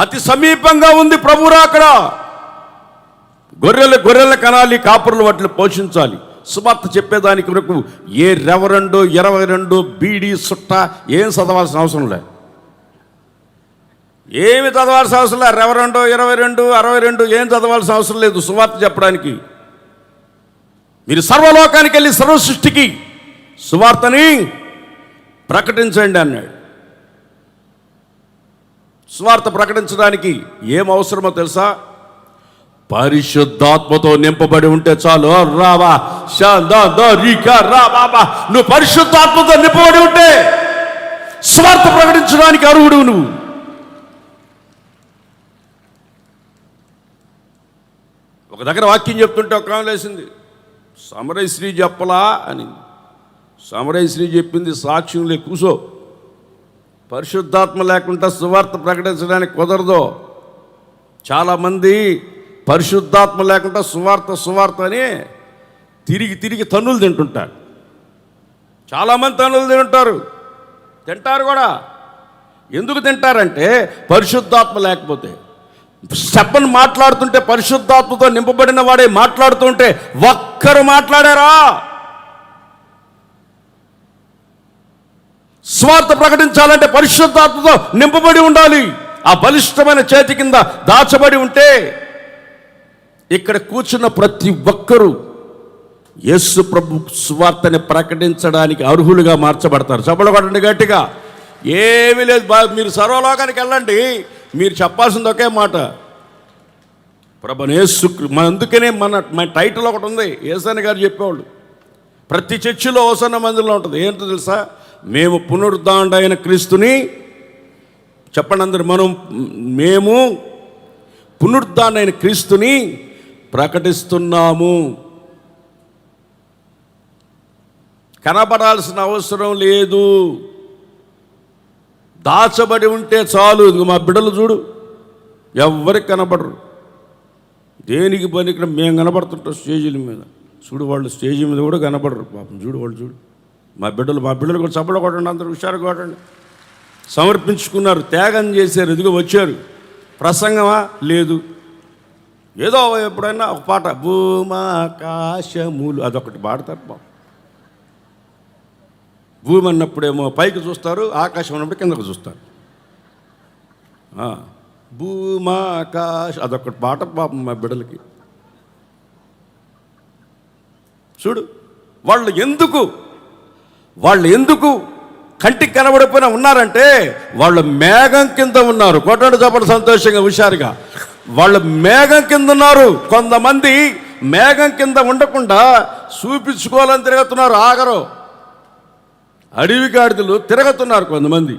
అతి సమీపంగా ఉంది ప్రభు రాకడ. గొర్రెలు కనాలి, కాపురులు వాటిని పోషించాలి. సువార్త చెప్పేదానికి వరకు ఏ రెవరెండు 22 బీడీ సుట్ట ఏం చదవాల్సిన అవసరం లేదు. ఏమి చదవాల్సిన అవసరం లేదు. రెవరెండు 22 62 ఏం చదవాల్సిన అవసరం లేదు సువార్త చెప్పడానికి. మీరు సర్వలోకానికి వెళ్ళి సర్వ సృష్టికి సువార్తని ప్రకటించండి అన్నాడు. సువార్త ప్రకటించడానికి ఏం అవసరమో తెలుసా? పరిశుద్ధాత్మతో నింపబడి ఉంటే చాలు. రావా రాబా, నువ్వు పరిశుద్ధాత్మతో నింపబడి ఉంటే సువార్త ప్రకటించడానికి అర్హుడు నువ్వు. ఒక దగ్గర వాక్యం చెప్తుంటే ఒక ఆమె లేసింది, సమరయ శ్రీ చెప్పలా అని. సమరయ శ్రీ చెప్పింది సాక్ష్యంలో కూసో. పరిశుద్ధాత్మ లేకుండా సువార్త ప్రకటించడానికి కుదరదు. చాలామంది పరిశుద్ధాత్మ లేకుండా సువార్త అని తిరిగి తన్నులు తింటుంటారు. చాలామంది తన్నులు తింటారు కూడా. ఎందుకు తింటారంటే పరిశుద్ధాత్మ లేకపోతే. చెప్పని మాట్లాడుతుంటే పరిశుద్ధాత్మతో నింపబడిన వాడే మాట్లాడుతుంటే ఒక్కరు మాట్లాడారా? స్వార్థ ప్రకటించాలంటే పరిశుద్ధాత్మతో నింపబడి ఉండాలి. ఆ బలిష్టమైన చేతి కింద దాచబడి ఉంటే ఇక్కడ కూర్చున్న ప్రతి ఒక్కరూ యేసు ప్రభు సువార్తని ప్రకటించడానికి అర్హులుగా మార్చబడతారు. చప్పట్లు కొట్టండి గట్టిగా. ఏమీ లేదు, మీరు సర్వలోకానికి వెళ్ళండి. మీరు చెప్పాల్సింది ఒకే మాట, ప్రభు యేసు. అందుకనే మన టైటిల్ ఒకటి ఉంది, యేసన్న గారు చెప్పేవాళ్ళు. ప్రతి చర్చిలో హోసన్న మందిరంలో ఉంటుంది. ఏంటో తెలుసా? మేము పునరుద్ధానుడైన క్రీస్తుని, చెప్పండి అందరు, మేము పునరుద్ధానుడైన క్రీస్తుని ప్రకటిస్తున్నాము. కనబడాల్సిన అవసరం లేదు, దాచబడి ఉంటే చాలు. మా బిడ్డలు చూడు, ఎవరికి కనబడరు. దేనికి పని ఇక్కడ మేము కనబడుతుంటాం స్టేజీల మీద. చూడు, వాళ్ళు స్టేజీ మీద కూడా కనబడరు పాపం. చూడు వాళ్ళు, చూడు మా బిడ్డలు కూడా చప్పట్లు కొట్టండి, అందరూ హుషారు కొట్టండి. సమర్పించుకున్నారు, త్యాగం చేశారు, ఇదిగో వచ్చారు. ప్రసంగమా? లేదు. ఏదో ఎప్పుడైనా ఒక పాట, భూమాకాశములు, అదొకటి పాడతారు పాపం. భూమి అన్నప్పుడేమో పైకి చూస్తారు, ఆకాశం అన్నప్పుడు కిందకు చూస్తారు. భూమాకాశ, అదొకటి పాట పాపం మా బిడ్డలకి. చూడు, వాళ్ళు ఎందుకు కంటికి కనబడిపోయినా ఉన్నారంటే వాళ్ళు మేఘం కింద ఉన్నారు. కొట్టండి చప్పటి సంతోషంగా హుషారుగా. వాళ్ళు మేఘం కింద ఉన్నారు. కొంతమంది మేఘం కింద ఉండకుండా చూపించుకోవాలని తిరుగుతున్నారు, ఆగరు. అడవి గాడిదలు తిరుగుతున్నారు కొంతమంది.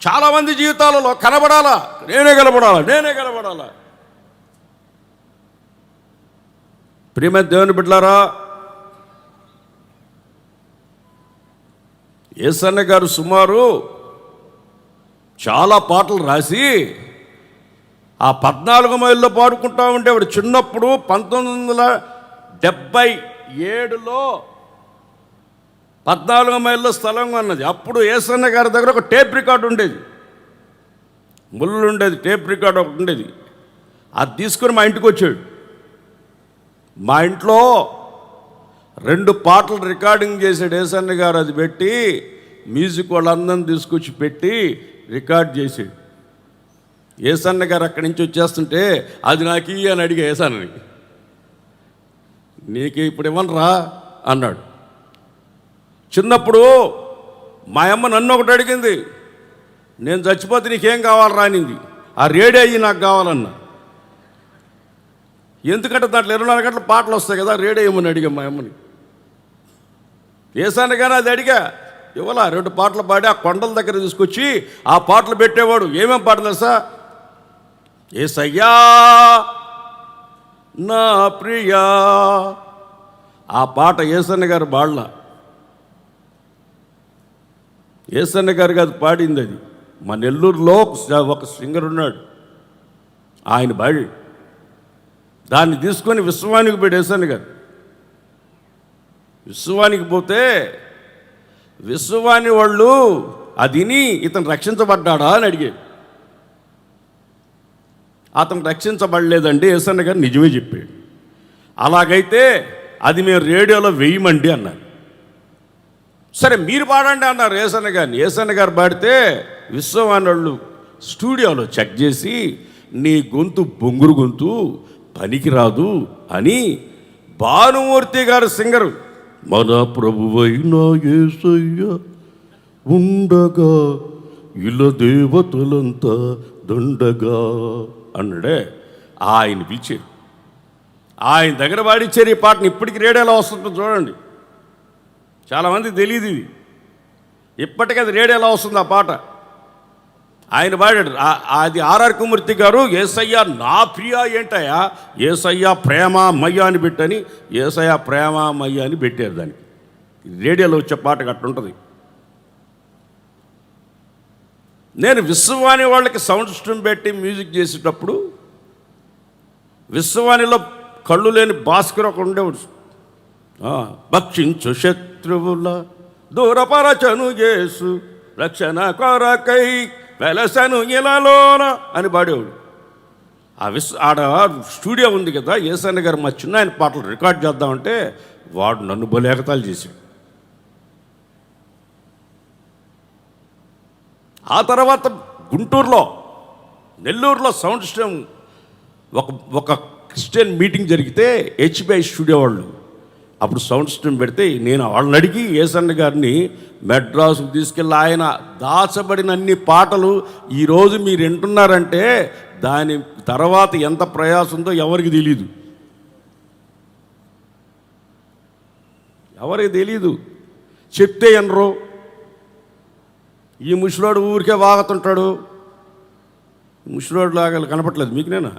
చాలామంది జీవితాలలో కనబడాలా, నేనే కనబడాలా. ప్రియమైన దేవుని బిడ్డలారా, యేసన్న గారు సుమారు చాలా పాటలు రాసి ఆ 14 మైళ్ళలో పాడుకుంటా ఉండేవాడు. చిన్నప్పుడు 1977లో 14 మైళ్ళలో స్థలం ఉన్నది. అప్పుడు యేసన్న గారి దగ్గర ఒక టేప్ రికార్డు ఉండేది, ముళ్ళు ఉండేది, టేప్ రికార్డు ఒకటి ఉండేది. అది తీసుకొని మా ఇంటికి వచ్చాడు. మా ఇంట్లో 2 పాటలు రికార్డింగ్ చేసాడు యేసన్న గారు. అది పెట్టి మ్యూజిక్ వాళ్ళందరిని తీసుకొచ్చి పెట్టి రికార్డ్ చేసాడు. యేసన్న గారు అక్కడి నుంచి వచ్చేస్తుంటే అది నాకు ఇయ్యి అని అడిగా యేసన్నని. నీకు ఇప్పుడు ఇవ్వనరా అన్నాడు. చిన్నప్పుడు మా అమ్మ నన్ను ఒకటి అడిగింది, నేను చచ్చిపోతే నీకేం కావాలరా అనింది. ఆ రేడియో అయ్యి నాకు కావాలన్నా. ఎందుకంటే దాంట్లో 24 గంటల పాటలు వస్తాయి కదా, రేడియో ఏమని అడిగా మా అమ్మని. యేసన్న గారు అది అడిగా, ఇవ్వాలా. 2 పాటలు పాడి ఆ కొండల దగ్గర తీసుకొచ్చి ఆ పాటలు పెట్టేవాడు. ఏమేం పాటలు తెలుసా? యేసయ్యా నా ప్రియా. ఆ పాట యేసన్న గారు బాళ్ళ. ఏసన్న గారు కాదు పాడింది అది. మా నెల్లూరులో ఒక సింగర్ ఉన్నాడు, ఆయన పాడి దాన్ని తీసుకొని విశ్వానికి పోయాడు ఏసన్న గారు. విశ్వానికి పోతే విశ్వాని వాళ్ళు అదిని ఇతను రక్షించబడ్డాడా అని అడిగాడు. అతను రక్షించబడలేదండి ఏసన్న గారు నిజమే చెప్పాడు. అలాగైతే అది మేము రేడియోలో వేయమండి అన్నారు. సరే మీరు పాడండి అన్నారు ఏసన్న గారిని. ఏసన్న గారు పాడితే విశ్వవాణి వాళ్ళు స్టూడియోలో చెక్ చేసి నీ గొంతు బొంగురు గొంతు పనికిరాదు అని భానుమూర్తి గారు సింగరు మన ప్రభువైన యేసయ్య ఉండగా ఇలా దేవతలంతా దండగా అన్నాడే. ఆయన పిలిచారు, ఆయన దగ్గర పాడిచ్చారు ఈ పాటను. ఇప్పటికి రేడియోలో వస్తుందో చూడండి, చాలామంది తెలియదు ఇది. ఇప్పటికీ అది రేడియోలో వస్తుంది ఆ పాట. ఆయన పాడాడు. అది ఆర్ఆర్ కుమూర్తి గారు యేసయ్య నా ప్రియ ఏంటయ్యా, యేసయ్య ప్రేమ మయ్య అని పెట్టని యేసయ్య ప్రేమ మయ్య అని పెట్టారు దానికి. రేడియోలో వచ్చే పాటకు అట్లుంటుంది. నేను విశ్వవాణి వాళ్ళకి సౌండ్ సిస్టమ్ పెట్టి మ్యూజిక్ చేసేటప్పుడు విశ్వవాణిలో కళ్ళు లేని భాస్కర్ ఒక ఉండేవాడు. భక్షించు శత్రువుల దూరపరచను యేసు రక్షణ కొరకై వెలసను ఇలాలోన అని పాడేవాడు. ఆడ స్టూడియో ఉంది కదా, ఏసన్న గారు మా చిన్న ఆయన పాటలు రికార్డ్ చేద్దామంటే వాడు నన్ను బలేకతాలు చేశాడు. ఆ తర్వాత గుంటూరులో నెల్లూరులో సౌండ్ సిస్టమ్ ఒక క్రిస్టియన్ మీటింగ్ జరిగితే హెచ్బిఐ స్టూడియో వాళ్ళు అప్పుడు సౌండ్ సిస్టమ్ పెడితే నేను వాళ్ళని అడిగి ఏసన్న గారిని మెడ్రాసుకు తీసుకెళ్ళి ఆయన దాచబడిన అన్ని పాటలు ఈరోజు మీరు వింటున్నారంటే దాని తర్వాత ఎంత ప్రయాసం ఉందో ఎవరికి తెలీదు, ఎవరికి తెలీదు. చెప్తే ఎనరు. ఈ ముసలోడు ఊరికే వాగుతుంటాడు. ముసలోడు లాగా కనపట్లేదు మీకు. నేనా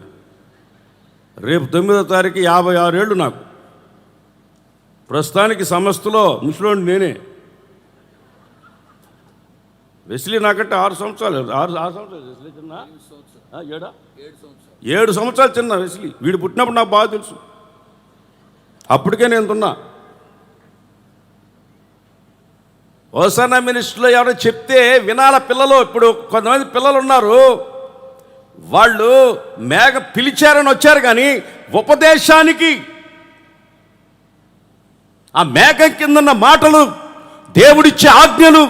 రేపు 9వ తారీఖు 56 ఏళ్ళు నాకు. ప్రస్తుతానికి సంస్థలో ముసలోడు నేనే. వెస్లీ నాకంటే 6 సంవత్సరాలు 6 సంవత్సరాలు వెస్లీ చిన్న 7 సంవత్సరాలు చిన్న వెస్లీ. వీడు పుట్టినప్పుడు నాకు బాగా తెలుసు. అప్పటికే నేను తిన్నా. హోసన్నా మినిస్ట్రీలో ఎవరో చెప్తే వినాల పిల్లలు. ఇప్పుడు కొంతమంది పిల్లలు ఉన్నారు, వాళ్ళు పిలిచారని వచ్చారు కానీ ఉపదేశానికి ఆ మేఘం కింద ఉన్న మాటలు, దేవుడిచ్చే ఆజ్ఞలు,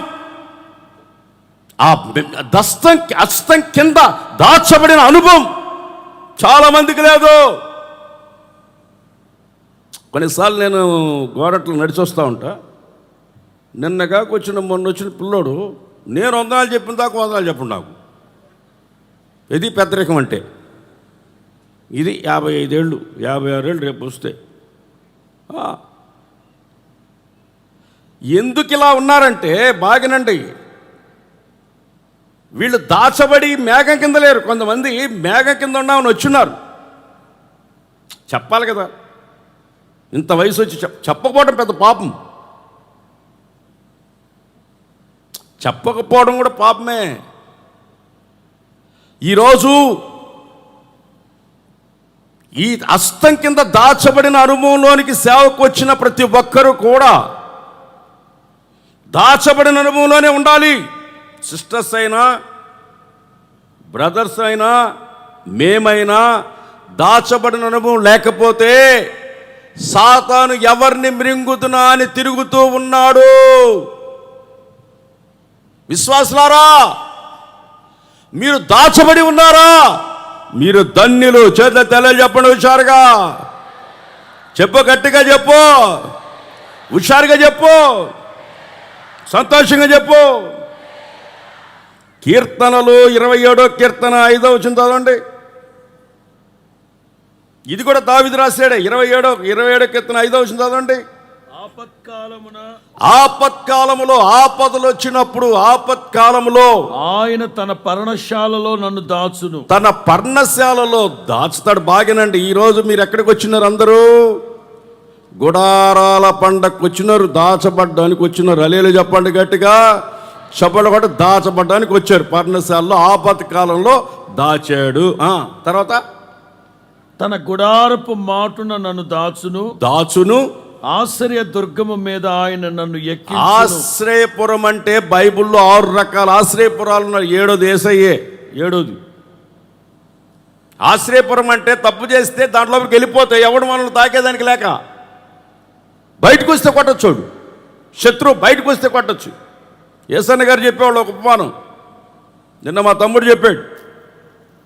ఆ హస్తం కింద దాచబడిన అనుభవం చాలామందికి లేదు. కొన్నిసార్లు నేను గోడట్లు నడిచి వస్తూ ఉంటా. నిన్నగాక మొన్న వచ్చిన పిల్లోడు నేను 100 చెప్పిన దాకా 100 చెప్పండి నాకు. ఇది పెద్దరికం అంటే. ఇది 55 ఏళ్ళు 56 ఏళ్ళు రేపు వస్తే. ఎందుకు ఇలా ఉన్నారంటే బాగినండి, వీళ్ళు దాచబడి మేఘం కింద లేరు. కొంతమంది మేఘం కింద ఉన్నామని వచ్చున్నారు. చెప్పాలి కదా, ఇంత వయసు వచ్చి చెప్పకపోవడం పెద్ద పాపం. చెప్పకపోవడం కూడా పాపమే. ఈరోజు ఈ హస్తం కింద దాచబడిన అనుభవంలోనికి సేవకు వచ్చిన ప్రతి ఒక్కరూ కూడా దాచబడిన అనుభవంలోనే ఉండాలి. సిస్టర్స్ అయినా బ్రదర్స్ అయినా మేమైనా దాచబడిన అనుభవం లేకపోతే సాతాను ఎవరిని మృంగుతున్నా అని తిరుగుతూ ఉన్నాడు. విశ్వాసులారా, మీరు దాచబడి ఉన్నారా? మీరు ధన్యులు. చేతుల తెల్ల చెప్పండి హుషారుగా చెప్పు, గట్టిగా చెప్పు, హుషారుగా చెప్పు, సంతోషంగా చెప్పు. కీర్తనలు 27వ కీర్తన 5వ వచనం చదవండి. ఇది కూడా దావీదు రాశాడే. 27వ కీర్తన 5వ వచనం చదవండి. ఆపత్కాలములో ఆపదలు వచ్చినప్పుడు ఆపత్కాలములో ఆయన తన పర్ణశాలలో నన్ను దాచును. తన పర్ణశాలలో దాచుతాడు. బాగేనండి. ఈరోజు మీరు ఎక్కడికి వచ్చినారు? అందరూ గుడారాల పండగకు వచ్చినారు, దాచబడ్డానికి వచ్చినారు. అలేలు చెప్పండి గట్టిగా. చప్పట్లు కొట్టి దాచబడ్డానికి వచ్చారు. పర్ణశాలలో ఆపత్ కాలంలో దాచాడు. తర్వాత తన గుడారపు మాటున నన్ను దాచును ఆశ్రయ దుర్గము మీద ఆయన నన్ను ఎక్కించును. ఆశ్రయపురం అంటే బైబిల్లో 6 రకాల ఆశ్రయపురాలు ఉన్నాయి. 7ది యేసయ్యే. 7ది ఆశ్రయపురం అంటే తప్పు చేస్తే దాంట్లోకి వెళ్ళిపోతాయి. ఎవడు మనల్ని తాకేదానికి లేక బయటకు వస్తే కొట్టచ్చు. శత్రువు బయటకు వస్తే కొట్టచ్చు. యేసన్న గారు చెప్పేవాళ్ళు ఒక ఉపమానం. నిన్న మా తమ్ముడు చెప్పాడు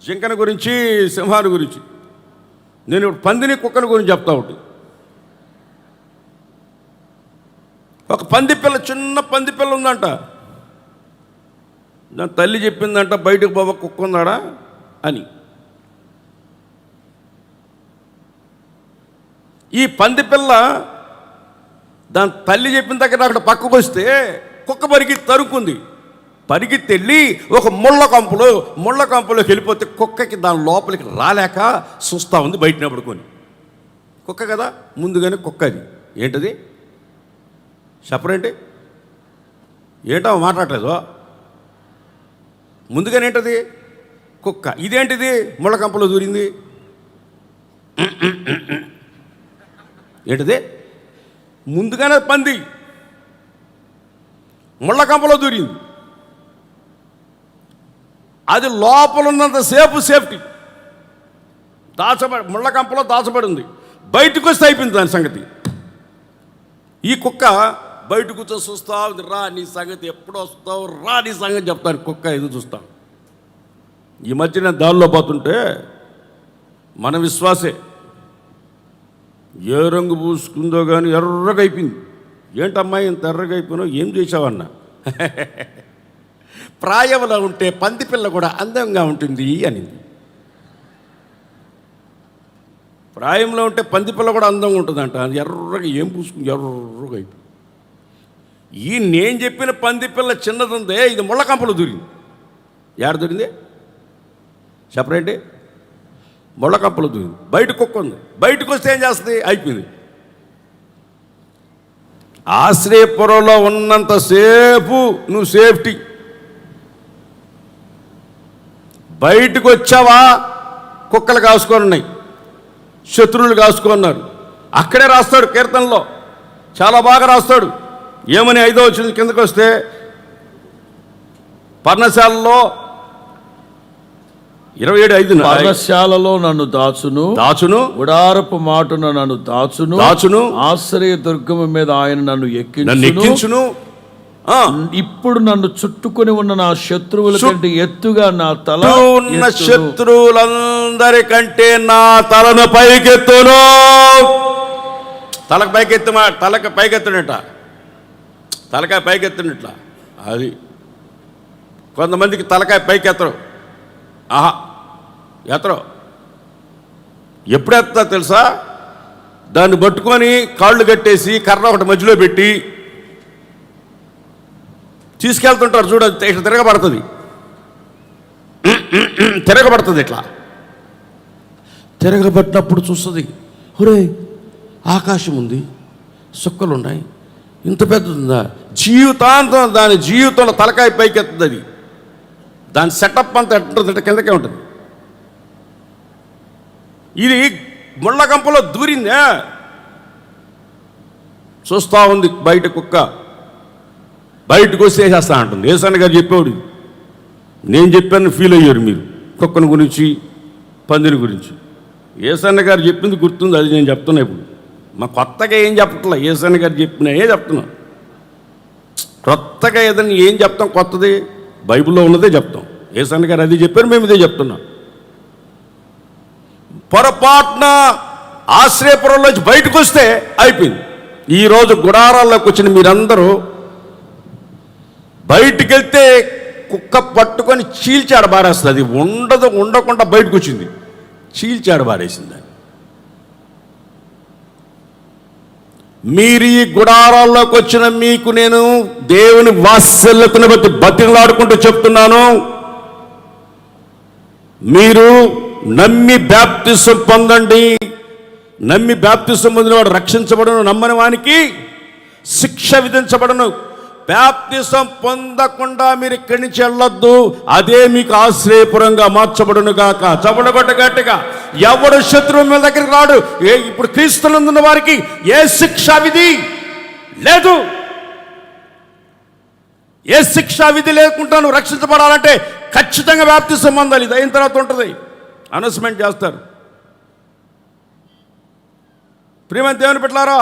జింకన గురించి, సింహాన్ని గురించి. నేను ఇప్పుడు పందిని కుక్కని గురించి చెప్తా ఉంటుంది. ఒక పందిపిల్ల, చిన్న పందిపిల్ల ఉందంట. దాని తల్లి చెప్పిందంట, బయటకు బాబా కుక్క ఉందాడా అని. ఈ పందిపిల్ల దాని తల్లి చెప్పిన దగ్గర అక్కడ పక్కకు వస్తే కుక్క పరిగెత్తి తరుక్కుంది. పరిగెత్తి వెళ్ళి ఒక ముళ్ళ కంపులోకి వెళ్ళిపోతే కుక్కకి దాని లోపలికి రాలేక చూస్తూ ఉంది బయటనే పడుకొని. కుక్క కదా, ముందుగానే కుక్క. అది ఏంటది చెప్పరేంటి? ఏంటో మాట్లాడలేదు. ముందుగానే ఏంటది? కుక్క. ఇదేంటిది? ముళ్ళ కంపలో దూరింది. ఏంటిది? ముందుగానే పంది ముళ్ళ కంపలో దూరింది. అది లోపల ఉన్నంత సేఫ్టీ ముళ్ళ కంపలో దాచబడి ఉంది. బయటకు వస్తే అయిపోయింది దాని సంగతి. ఈ కుక్క బయట కూర్చో చూస్తా ఉంది. రా నీ సంగతి ఎప్పుడు వస్తావు, రా నీ సంగతి చెప్తాను. కుక్క ఎదురు చూస్తాను. ఈ మధ్య నేను దారిలో పోతుంటే మన విశ్వాసే ఏ రంగు పూసుకుందో కానీ ఎర్రగా అయిపోయింది. ఏంటమ్మాయి ఇంత ఎర్రగా అయిపోయినావు, ఏం చేసావన్నా? ప్రాయంలో ఉంటే పందిపిల్ల కూడా అందంగా ఉంటుంది అనింది. ప్రాయంలో ఉంటే పందిపిల్ల కూడా అందంగా ఉంటుందంట. అది ఎర్రగా ఏం పూసుకుంది, ఎర్రగా అయిపోయింది. ఈ నేను చెప్పిన పందిపిల్ల చిన్నదుందే, ఇది ముళ్ళ కంపలో దూరింది. ఏడ దూరింది చెప్పరేంటి? ముళ్ళ కంపలో దూరింది. బయట కుక్క ఉంది. బయటకు వస్తే ఏం చేస్తుంది? అయిపోయింది. ఆశ్రయపురంలో ఉన్నంతసేపు నువ్వు సేఫ్టీ. బయటకు వచ్చావా కుక్కలు కాసుకొని ఉన్నాయి, శత్రువులు కాసుకున్నారు. అక్కడే రాస్తాడు కీర్తనలో, చాలా బాగా రాస్తాడు. ఏమని 5వ వచనం కిందకు వస్తే, పర్ణశాలలో 27:5 పర్ణశాలలో నన్ను దాచును గుడారపు మాటున నన్ను దాచును ఆశ్రయ దుర్గము మీద ఆయన నన్ను ఎక్కించును. ఇప్పుడు నన్ను చుట్టుకొని ఉన్న నా శత్రువుల కంటే ఎత్తుగా నా తల ఉన్న శత్రువులందరికంటే నా తలను పైకెత్తును. తలకు పైకెత్తునట. తలకాయ పైకెత్తునట్లా. అది కొంతమందికి తలకాయ పైకెత్తరు. ఎత్తరు. ఎప్పుడు ఎత్తా తెలుసా? దాన్ని పట్టుకొని కాళ్ళు కట్టేసి కర్ర ఒకటి మధ్యలో పెట్టి తీసుకెళ్తుంటారు. చూడండి, ఇట్లా తిరగబడుతుంది. ఇట్లా తిరగబట్టినప్పుడు చూస్తుంది, ఒరే ఆకాశం ఉంది, సుక్కలు ఉన్నాయి, ఇంత పెద్దదిందా? జీవితాంతం దాని జీవితంలో తలకాయ పైకెత్తుంది. అది దాని సెటప్ అంతా ఎట్టుంటుంది, కిందకే ఉంటుంది. ఇది ముళ్ళ కంపలో దూరిందా, చూస్తూ ఉంది. బయట కుక్క బయటకు వస్తే వేసేస్తా అంటుంది. యేసన్న గారు చెప్పేవాడు. నేను చెప్పాను ఫీల్ అయ్యారు మీరు, కుక్కను గురించి, పందిని గురించి. యేసన్న గారు చెప్పింది గుర్తుంది, అది నేను చెప్తున్నా. ఇప్పుడు మా కొత్తగా ఏం చెప్పట్లా, యేసన్న గారు చెప్పినాయే చెప్తున్నా. కొత్తగా ఏదైనా ఏం చెప్తాం? కొత్తది బైబిల్లో ఉన్నదే చెప్తాం. యేసన్న గారు అది చెప్పారు, మేము ఇదే చెప్తున్నాం. పొరపాటున ఆశ్రయపురంలోంచి బయటకు వస్తే అయిపోయింది. ఈరోజు గుడారాల్లోకి వచ్చిన మీరందరూ బయటికి వెళ్తే కుక్క పట్టుకొని చీల్చాడ బారేస్తుంది. అది ఉండకుండా బయటకు వచ్చింది, చీల్చాడ బారేసింది. మీరు ఈ గుడారాల్లోకి వచ్చిన మీకు నేను దేవుని వాత్సల్యతను బట్టి బతిలాడుకుంటూ చెప్తున్నాను, మీరు నమ్మి బాప్తిసం పొందండి. నమ్మి బాప్తిసం పొందిన వాడు రక్షించబడను, నమ్మని వానికి శిక్ష విధించబడను. బాప్తిసం పొందకుండా మీరు ఇక్కడి నుంచి వెళ్ళొద్దు, అదే మీకు ఆశ్రయపురంగా మార్చబడును గాక. చబడగొట్ట గట్టిగా. ఎవడు శత్రువు మీ దగ్గరికి రాడు. ఇప్పుడు క్రీస్తునందున్న వారికి ఏ శిక్షా విధి లేదు. ఏ శిక్షా విధి లేకుండా నువ్వు రక్షించబడాలంటే ఖచ్చితంగా బాప్తిసం పొందాలి. ఇది అయిన తర్వాత ఉంటుంది, అనౌన్స్మెంట్ చేస్తారు. ప్రియమైన దేవుని బిడ్డలారా,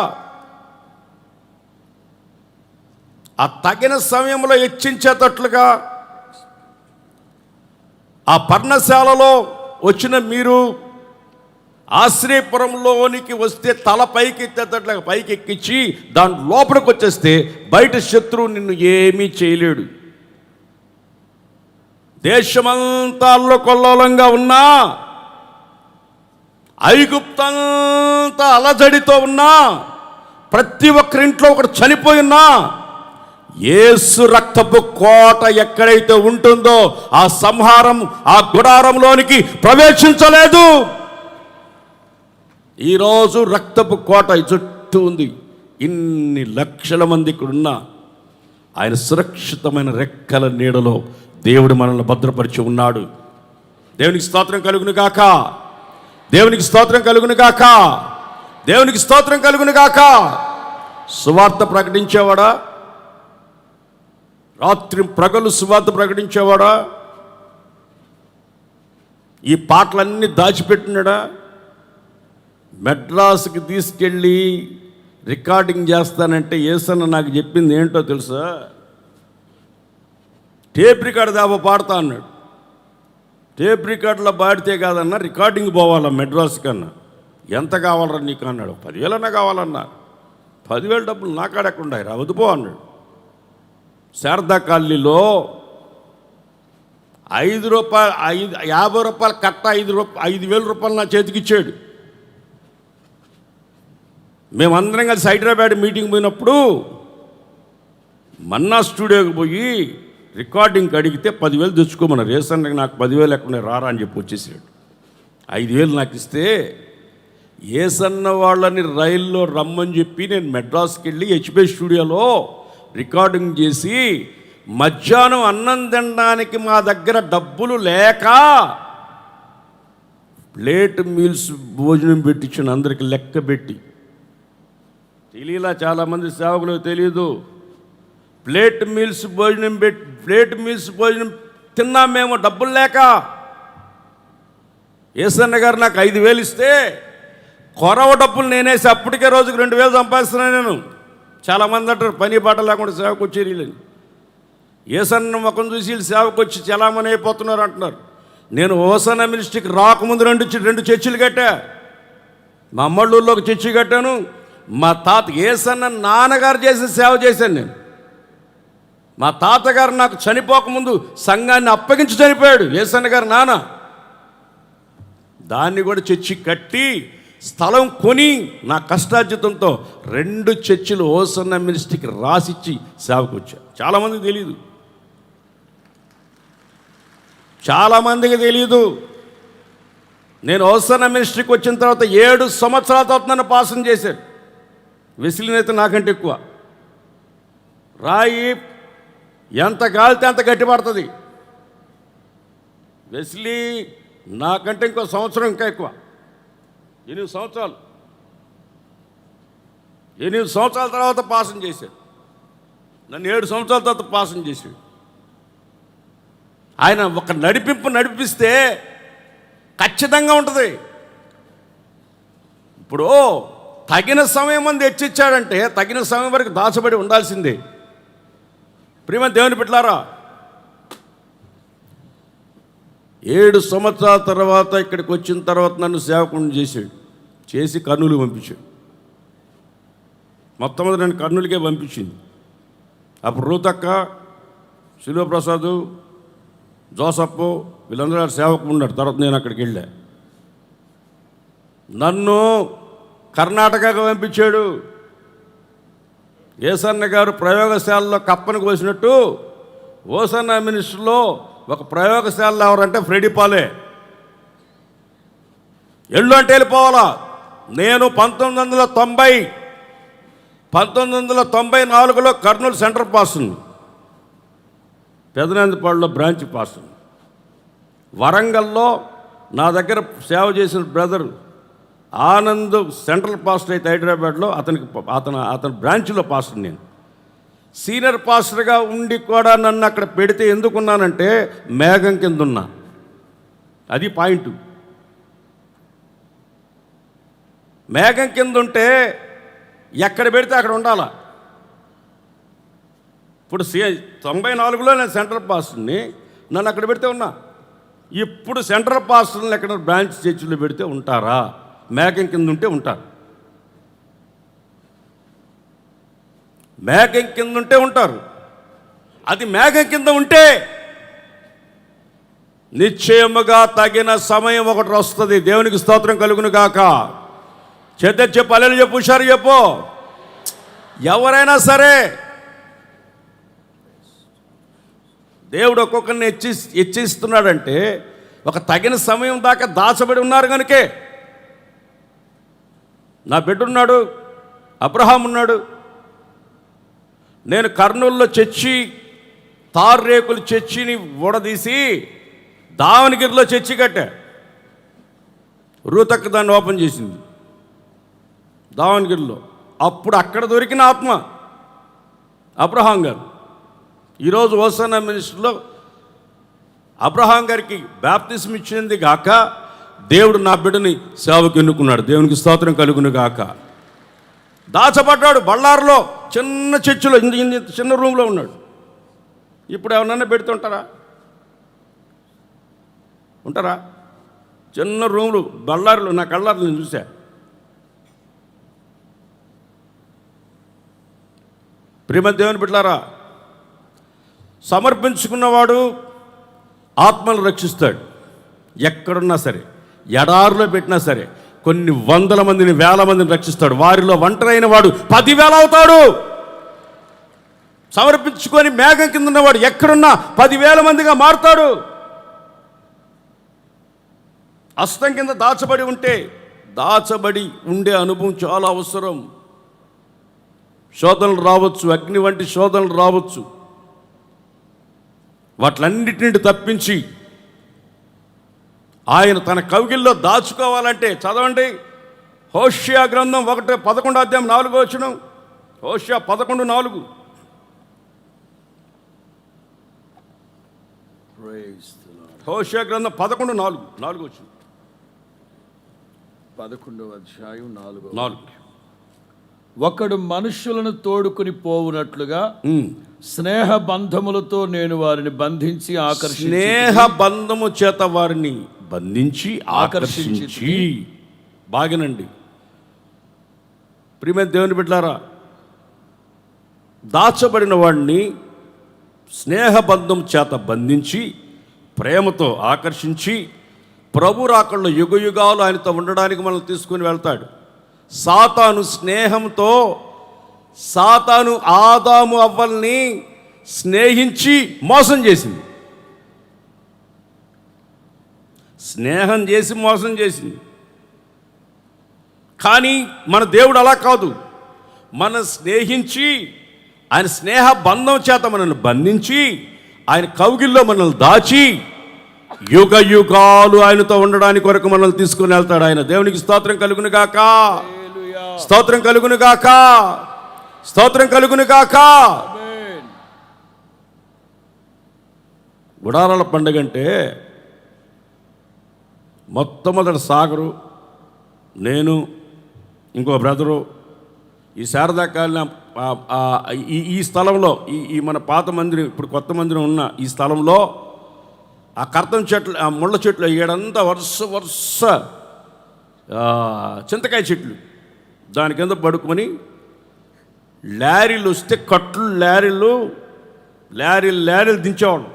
ఆ తగిన సమయంలో హెచ్చించేటట్లుగా ఆ పర్ణశాలలో వచ్చిన మీరు ఆశ్రయపురంలోనికి వస్తే తల పైకి ఎత్తేటట్లుగా పైకి ఎక్కించి దాని లోపలికి వచ్చేస్తే బయట శత్రువు నిన్ను ఏమీ చేయలేడు. దేశమంతా కొల్లోలంగా ఉన్నా, ఐగుప్తంతా అలజడితో ఉన్నా, ప్రతి ఒక్కరింట్లో ఒకడు చనిపోయి ఉన్నా, యేసు రక్తపు కోట ఎక్కడైతే ఉంటుందో ఆ సంహారం ఆ గుడారంలోనికి ప్రవేశించలేదు. ఈరోజు రక్తపు కోట చుట్టూ ఉంది. ఇన్ని లక్షల మంది ఇక్కడ ఉన్నా ఆయన సురక్షితమైన రెక్కల నీడలో దేవుడు మనల్ని భద్రపరిచి ఉన్నాడు. దేవునికి స్తోత్రం కలుగును గాక. దేవునికి స్తోత్రం కలుగును గాక. దేవునికి స్తోత్రం కలుగును గాక. సువార్త ప్రకటించేవాడా? రాత్రి ప్రగలు సువార్త ప్రకటించేవాడా? ఈ పాటలన్నీ దాచిపెట్టినాడా? మెడ్రాస్కి తీసుకెళ్ళి రికార్డింగ్ చేస్తానంటే యేసన్న నాకు చెప్పింది ఏంటో తెలుసా? టేప్ రికార్డు దాబా పాడుతా అన్నాడు. టేప్ రికార్డులో పాడితే కాదన్నా, రికార్డింగ్ పోవాలా మెడ్రాస్ కన్నా. ఎంత కావాలరా నీకు అన్నాడు. 10,000 కావాలన్నా. 10,000 డబ్బులు నా కాడెక్కడుండాయి రా, వదిపో అన్నాడు. శారదా కాలనీలో 5 రూపాయలు 50 రూపాయలు కట్ట 5,000 రూపాయలు నా చేతికి ఇచ్చాడు. మేమందరం కలిసి హైదరాబాద్ మీటింగ్ పోయినప్పుడు మన్నా స్టూడియోకి పోయి రికార్డింగ్కి అడిగితే 10,000 తెచ్చుకోమన్నారు. రేసన్నకి నాకు 10,000 ఎక్కడ రారా అని చెప్పి వచ్చేసాడు. 5,000 నాకు ఇస్తే ఏసన్న వాళ్ళని రైల్లో రమ్మని చెప్పి నేను మెడ్రాస్కి వెళ్ళి హెచ్బీ స్టూడియోలో రికార్డింగ్ చేసి మధ్యాహ్నం అన్నం తినడానికి మా దగ్గర డబ్బులు లేక ప్లేట్ మీల్స్ భోజనం పెట్టించిన అందరికి లెక్క పెట్టి, తెలియలా చాలామంది సేవకులకు తెలియదు, ప్లేట్ మీల్స్ భోజనం తిన్నాం మేము డబ్బులు లేక. ఏసన్న గారు నాకు 5,000 ఇస్తే కొరవ డబ్బులు నేనేసి అప్పటికే రోజుకి 2,000 సంపాదిస్తున్నాను నేను. చాలామంది అంటారు పని పాట లేకుండా సేవకు వచ్చేది. ఏసన్న ముఖం చూసి వీళ్ళు సేవకు వచ్చి చలామణి అయిపోతున్నారు అంటున్నారు. నేను ఓసన్న మినిస్ట్రీకి రాకముందు 2 చర్చిలు కట్టా. మా అమ్మళ్ళూరులో ఒక చర్చి కట్టాను. మా తాత ఏసన్న నాన్నగారు చేసి సేవ చేశాను నేను. మా తాతగారు నాకు చనిపోకముందు సంఘాన్ని అప్పగించి చనిపోయాడు ఏసన్న గారు నాన్న. దాన్ని కూడా చర్చి కట్టి స్థలం కొని నా కష్టార్జితంతో 2 చర్చిలు ఓసన్న మినిస్ట్రీకి రాసిచ్చి సేవకు వచ్చా. చాలామందికి తెలియదు, చాలామందికి తెలియదు. నేను ఓసన్న మినిస్ట్రీకి వచ్చిన తర్వాత 7 సంవత్సరాల తర్వాత నన్ను పాసం చేశాడు. వెసిలినైతే నాకంటే ఎక్కువ. రాయి ఎంత గాలితే అంత గట్టిపడుతుంది. వెస్లీ నాకంటే ఇంకో సంవత్సరం ఇంకా ఎక్కువ. 8 సంవత్సరాలు 8 సంవత్సరాల తర్వాత పాసం చేశాడు. నన్ను 7 సంవత్సరాల తర్వాత పాసం చేశాడు. ఆయన ఒక నడిపిస్తే ఖచ్చితంగా ఉంటుంది. ఇప్పుడు తగిన సమయం మంది హెచ్చిచ్చాడంటే తగిన సమయం వరకు దాచబడి ఉండాల్సిందే. ప్రియమైన దేవుని బిడ్డలారా, 7 సంవత్సరాల తర్వాత ఇక్కడికి వచ్చిన తర్వాత నన్ను సేవకుడిని చేసి కర్నూలు పంపించాడు. మొట్టమొదటి నన్ను కర్నూలుకే పంపించింది. అప్పుడు రూతక్క, శిలువప్రసాదు, జోసప్పు వీళ్ళందరూ సేవకు ఉన్నారు. తర్వాత నేను అక్కడికి వెళ్ళా. నన్ను కర్ణాటకకు పంపించాడు. ఏసన్న గారు ప్రయోగశాలలో కప్పను కోసినట్టు ఓసన్న మినిస్టర్లో ఒక ప్రయోగశాలలో ఎవరంటే ఫ్రెడీ పాలే. ఎల్లు అంటే వెళ్ళిపోవాలా. నేను 1990 1994లో కర్నూలు సెంట్రల్ పాస్టర్, పెదనందిపాడులో బ్రాంచ్ పాస్టర్, వరంగల్లో నా దగ్గర సేవ చేసిన బ్రదర్ ఆనంద్ సెంట్రల్ పాస్టర్ అయితే హైదరాబాద్లో అతని బ్రాంచ్లో పాస్టర్. నేను సీనియర్ పాస్టర్గా ఉండి కూడా నన్ను అక్కడ పెడితే ఎందుకున్నానంటే మేఘం కింద ఉన్నా. అది పాయింట్. మేఘం కింద ఉంటే ఎక్కడ పెడితే అక్కడ ఉండాలా. ఇప్పుడు 94లో నేను సెంట్రల్ పాస్టర్ని, నన్ను అక్కడ పెడితే ఉన్నా. ఇప్పుడు సెంట్రల్ పాస్టర్ని ఎక్కడ బ్రాంచ్ చర్చిలో పెడితే ఉంటారా? మేఘం కింద ఉంటే ఉంటారు. మేఘం కింద ఉంటే ఉంటారు. అది మేఘం కింద ఉంటే నిశ్చయముగా తగిన సమయం ఒకటి వస్తుంది. దేవునికి స్తోత్రం కలుగును గాక. చెప్పు, అల్లెలు చెప్పు, హుషారు చెప్పు. ఎవరైనా సరే దేవుడు ఒక్కొక్కరిని హెచ్చిస్తున్నాడంటే ఒక తగిన సమయం దాకా దాచబడి ఉన్నారు కనుకే. నా బిడ్డున్నాడు, అబ్రహాం ఉన్నాడు. నేను కర్నూలులో చర్చి, తారు రేకులు చర్చిని ఊడదీసి దావణగిరిలో చర్చి కట్టా. రూతక్క దాన్ని ఓపెన్ చేసింది దావణగిరిలో. అప్పుడు అక్కడ దొరికిన ఆత్మ అబ్రహాం గారు. ఈరోజు హోసన్నా మినిస్ట్రీలో అబ్రహాం గారికి బాప్తిస్మ్ ఇచ్చింది గాక దేవుడు నా బిడ్డని సేవకు ఎన్నుకున్నాడు. దేవునికి స్తోత్రం కలుగును గాక. దాచబడ్డాడు బళ్ళారులో చిన్న చర్చిలో, చిన్న రూమ్లో ఉన్నాడు. ఇప్పుడు ఎవరన్నా పెడుతుంటారా? ఉంటారా? చిన్న రూములు బళ్ళారులో, నా కళ్ళారు నేను చూసా. ప్రేమ దేవుని బిడ్డలారా, సమర్పించుకున్నవాడు ఆత్మలు రక్షిస్తాడు. ఎక్కడున్నా సరే, ఎడారిలో పెట్టినా సరే కొన్ని వందల మందిని, వేల మందిని రక్షిస్తాడు. వారిలో ఒంటరైన వాడు 10,000 అవుతాడు. సమర్పించుకొని మేఘం కింద ఉన్నవాడు ఎక్కడున్నా 10,000 మందిగా మారుతాడు. హస్తం కింద దాచబడి ఉండే అనుభవం చాలా అవసరం. శోధనలు రావచ్చు, అగ్ని వంటి శోధనలు రావచ్చు. వాటిలన్నిటిని తప్పించి ఆయన తన కవిగిల్లో దాచుకోవాలంటే చదవండి. హోషియా గ్రంథం 11:4. హోషియా 11:4. హోషియా గ్రంథం 11:4. 11వ అధ్యాయం 4. ఒకడు మనుష్యులను తోడుకుని పోవునట్లుగా స్నేహ బంధములతో నేను వారిని బంధించి స్నేహ బంధము చేత వారిని బంధించి ఆకర్షించి. బాగనండి ప్రియమైన దేవుని బిడ్డలారా, దాచబడిన వాడిని స్నేహబంధం చేత బంధించి ప్రేమతో ఆకర్షించి ప్రభు రాకళ్ళు యుగయుగాలు ఆయనతో ఉండడానికి మనల్ని తీసుకుని వెళ్తాడు. సాతాను స్నేహంతో, సాతాను ఆదాము అవ్వల్ని స్నేహించి మోసం చేసింది. స్నేహం చేసి మోసం చేసింది. కానీ మన దేవుడు అలా కాదు. మనం స్నేహించి ఆయన స్నేహ బంధం చేత మనల్ని బంధించి ఆయన కౌగిల్లో మనల్ని దాచి యుగ యుగాలు ఆయనతో ఉండడానికి కొరకు మనల్ని తీసుకుని వెళ్తాడు ఆయన. దేవునికి స్తోత్రం కలుగును గాక. స్తోత్రం కలుగును గాక. స్తోత్రం కలుగును గాక. గుడారాల పండుగ అంటే మొట్టమొదటి సాగరు, నేను, ఇంకో బ్రదరు ఈ శారదాకాలిన ఈ స్థలంలో ఈ మన పాత మందిరం, ఇప్పుడు కొత్త మందిరం ఉన్న ఈ స్థలంలో ఆ కర్తం చెట్లు, ఆ ముళ్ళ చెట్లు ఏడంతా వరుస చింతకాయ చెట్లు, దాని కింద పడుకొని లారీలు వస్తే కట్లు లారీలు దించేవాళ్ళు.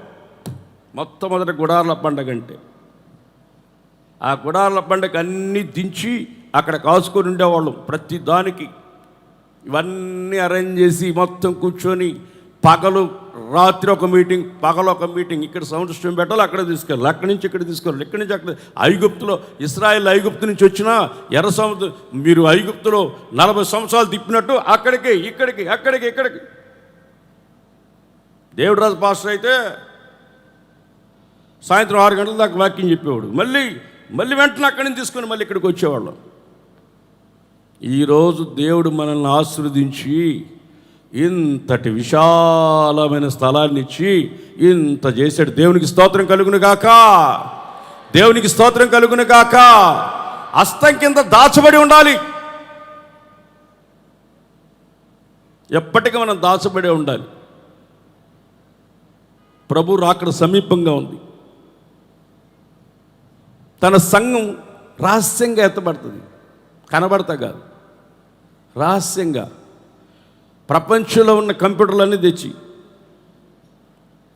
మొట్టమొదటి గుడార్ల పండగ అంటే ఆ గుడార్ల పండగ అన్నీ దించి అక్కడ కాసుకొని ఉండేవాళ్ళం. ప్రతి దానికి ఇవన్నీ అరేంజ్ చేసి మొత్తం కూర్చొని పగలు రాత్రి ఒక మీటింగ్, పగల ఒక మీటింగ్. ఇక్కడ సౌండ్ సిస్టమ్ పెట్టాలి, అక్కడ తీసుకెళ్ళాలి, అక్కడి నుంచి ఇక్కడ తీసుకెళ్ళాలి, ఇక్కడి నుంచి అక్కడ. ఐగుప్తులో ఇశ్రాయేల్ ఐగుప్తు నుంచి వచ్చినా ఎర్ర సముద్రం, మీరు ఐగుప్తులో 40 సంవత్సరాలు తిప్పినట్టు అక్కడికి ఇక్కడికి అక్కడికి ఇక్కడికి. దేవుడు రాజు పాస్టర్ అయితే సాయంత్రం 6 గంటల దాకా వాక్యం చెప్పేవాడు. మళ్ళీ వెంటనే అక్కడి నుంచి తీసుకొని మళ్ళీ ఇక్కడికి వచ్చేవాళ్ళం. ఈరోజు దేవుడు మనల్ని ఆశీర్వదించి ఇంతటి విశాలమైన స్థలాన్ని ఇచ్చి ఇంత చేశాడు. దేవునికి స్తోత్రం కలుగును గాక, దేవునికి స్తోత్రం కలుగును గాక. హస్తం కింద దాచబడి ఉండాలి. ఎప్పటికీ మనం దాచబడే ఉండాలి. ప్రభు రాకడ సమీపంగా ఉంది. తన సంఘం రహస్యంగా ఎత్తబడుతుంది, కనబడతా కాదు, రహస్యంగా. ప్రపంచంలో ఉన్న కంప్యూటర్లన్నీ తెచ్చి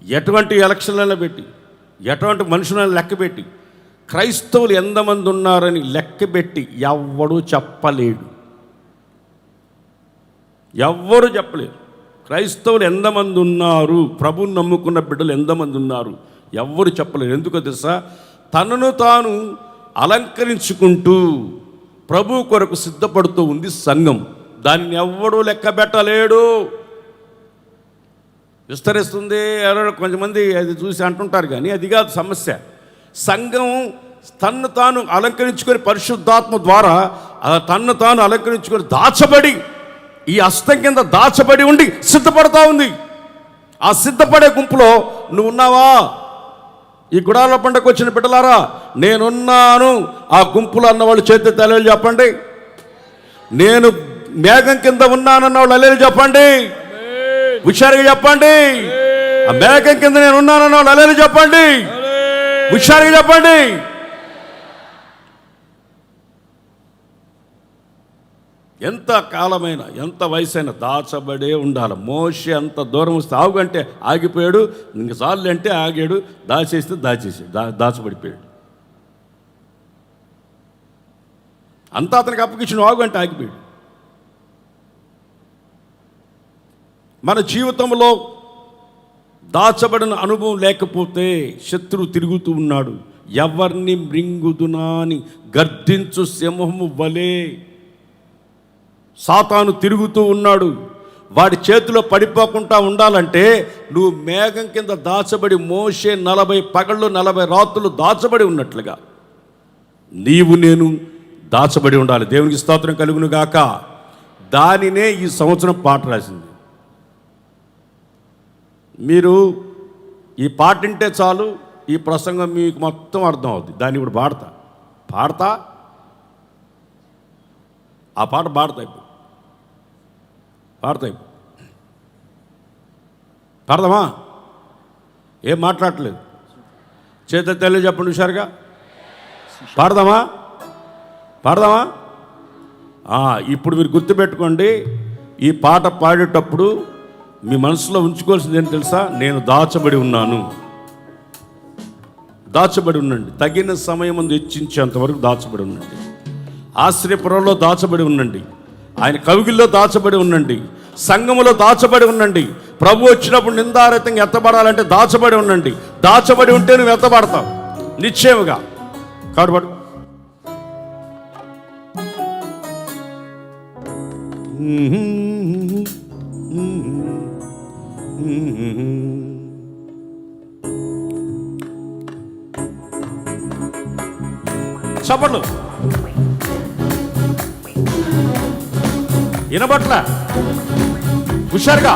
ఎటువంటి ఎలక్షన్లైనా పెట్టి, ఎటువంటి మనుషులను లెక్కపెట్టి, క్రైస్తవులు ఎంతమంది ఉన్నారని లెక్కపెట్టి ఎవ్వడూ చెప్పలేడు. ఎవ్వరూ చెప్పలేరు. క్రైస్తవులు ఎంతమంది ఉన్నారు, ప్రభువుని నమ్ముకున్న బిడ్డలు ఎంతమంది ఉన్నారు, ఎవ్వరు చెప్పలేరు. ఎందుకో తెలుసా? తనను తాను అలంకరించుకుంటూ ప్రభు కొరకు సిద్ధపడుతూ ఉంది సంఘం. దాన్ని ఎవ్వడూ లెక్క పెట్టలేడు. విస్తరిస్తుంది ఎవరో కొంతమంది అది చూసి అంటుంటారు, కానీ అది కాదు సమస్య. సంఘం తన్ను తాను అలంకరించుకొని పరిశుద్ధాత్మ ద్వారా తన్ను తాను అలంకరించుకొని దాచబడి, ఈ హస్తం కింద దాచబడి ఉండి సిద్ధపడతా ఉంది. ఆ సిద్ధపడే గుంపులో నువ్వు ఉన్నావా? ఈ గుడాల పండగకు వచ్చిన బిడ్డలారా, నేనున్నాను ఆ గుంపులో అన్నవాళ్ళు చేతి తలలు చెప్పండి. నేను మేఘం కింద ఉన్నానన్న వాళ్ళు అల్లెలు చెప్పండి, హుషారుగా చెప్పండి. ఆ మేఘం కింద నేను ఉన్నానన్న వాళ్ళు అల్లెలు చెప్పండి, హుషారుగా చెప్పండి. ఎంత కాలమైనా, ఎంత వయసైనా దాచబడే ఉండాలి. మోషే అంత దూరం వస్తే ఆగుంటే ఆగిపోయాడు, ఇంక చాలు అంటే ఆగాడు, దాచేస్తే దాచేసాడు, దాచబడిపోయాడు. అంతా అతనికి అప్పగించిన ఆగుంటే ఆగిపోయాడు. మన జీవితంలో దాచబడిన అనుభవం లేకపోతే శత్రువు తిరుగుతూ ఉన్నాడు. ఎవరిని మృంగుదునా అని గర్జించు సింహము వలే సాతాను తిరుగుతూ ఉన్నాడు. వాడి చేతిలో పడిపోకుండా ఉండాలంటే నువ్వు మేఘం కింద దాచబడి, మోషే 40 పగళ్ళు 40 రాత్రులు దాచబడి ఉన్నట్లుగా నీవు నేను దాచబడి ఉండాలి. దేవునికి స్తోత్రం కలుగును గాక. దానినే ఈ సంవత్సరం పాట రాసింది. మీరు ఈ పాట వింటే చాలు, ఈ ప్రసంగం మీకు మొత్తం అర్థం అవుతుంది. దాన్ని ఇప్పుడు పాడతా ఆ పాట పాడతాయి పాడదామా? ఏం మాట్లాడట్లేదు, చేత తెల్ల చెప్పండి హుషారుగా. పాడదామా? ఇప్పుడు మీరు గుర్తుపెట్టుకోండి, ఈ పాట పాడేటప్పుడు మీ మనసులో ఉంచుకోవాల్సింది ఏంటి తెలుసా? నేను దాచబడి ఉన్నాను. దాచబడి ఉండండి. తగిన సమయం ముందు హెచ్చించేంతవరకు దాచబడి ఉండండి. ఆశ్రయపురంలో దాచబడి ఉండండి. ఆయన కవిగిల్లో దాచబడి ఉండండి. సంఘములో దాచబడి ఉండండి. ప్రభు వచ్చినప్పుడు నిందారహితంగా ఎత్తబడాలంటే దాచబడి ఉండండి. దాచబడి ఉంటే నువ్వు ఎత్తబడతావు నిశ్చయముగా. కాడుపడు. చప్పట్లు వినబట్ల హుషారుగా.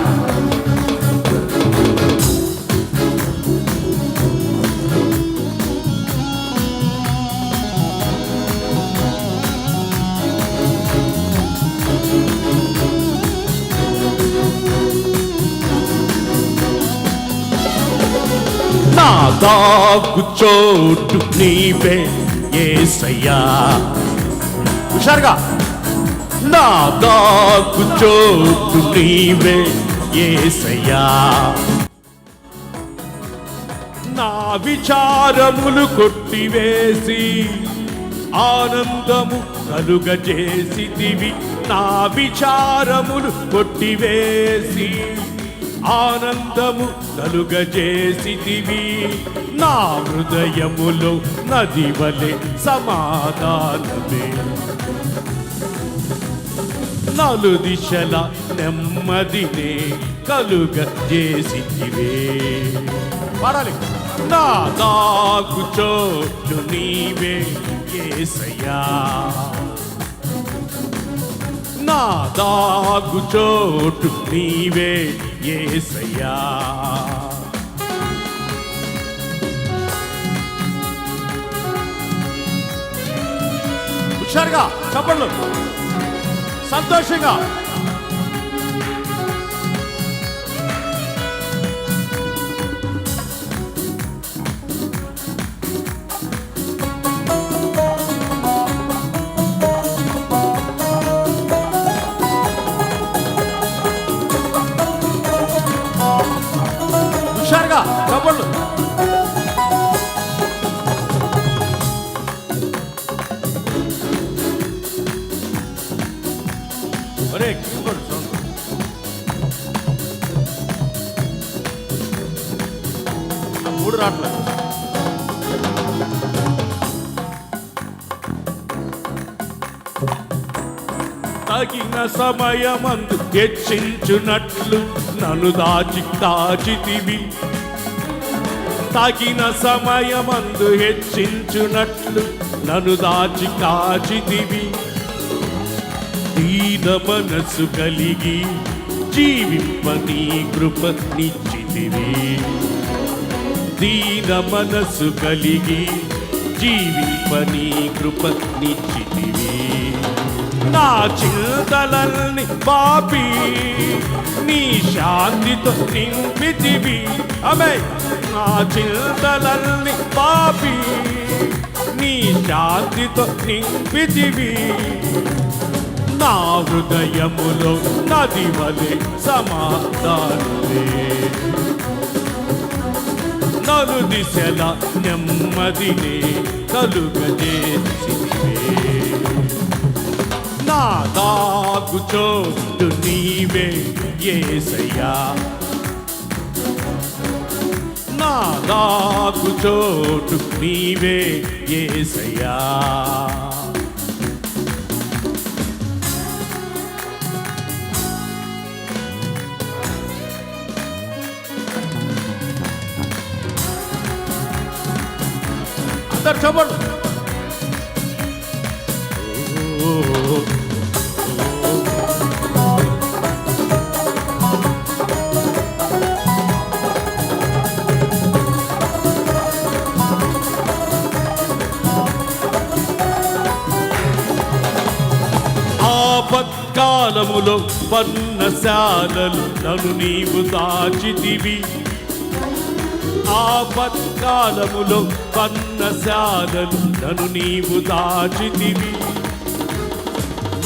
నా దాగు చోటు నీవే యేసయ్యా. హుషారుగా. నా దాగు చోటు నీవే యేసయ్యా. నా విచారములు కొట్టివేసి ఆనందము కలుగజేసితివి. నా విచారములు కొట్టివేసి ఆనందము కలుగజేసితివి. నా హృదయములో నది వలె సమాధానమే, నలు దిశల నెమ్మదినే కలుగజేసితివే. పాడాలి. నా దాగు చోటు నీవే యేసయ్యా, నా దాగు చోటు నీవే యేసయ్యా. హుషారుగా చప్పట్లు, సంతోషంగా. హుషారుగా చప్పట్లు. ఒరే కీబోర్డ్ సౌండ్. మూడు రాట్లేదు. తగిన సమయమందు హెచ్చించునట్లు నన్ను దాచితివి. తగిన సమయమందు హెచ్చించునట్లు నన్ను దాచితివి. దీన మనసు కలిగి జీవింప నీ కృప నిచ్చితివి. దీన మనసు కలిగి జీవింప నీ కృప నిచ్చితివి. నా చింతలల్ని పాపి నీ శాంతితో నింపితివి. ఆమె నా చింతలల్ని పాపి నీ శాంతితో నింపితివి. నా హృదయములో నది వలె సమాధానమే, నలు దిశల నెమ్మదినే కలుగజేసితివే. నా దాగు చోటు నీవే యేసయ్యా, నా దాగు చోటు నీవే యేసయ్యా. అందరు చెప్పండి. ఆపత్కాలములో పన్నశాలలు నన్ను నీవు దాచితివి. ఆపత్కాలములో పన్నశాలలు నన్ను నీవు దాచితివి.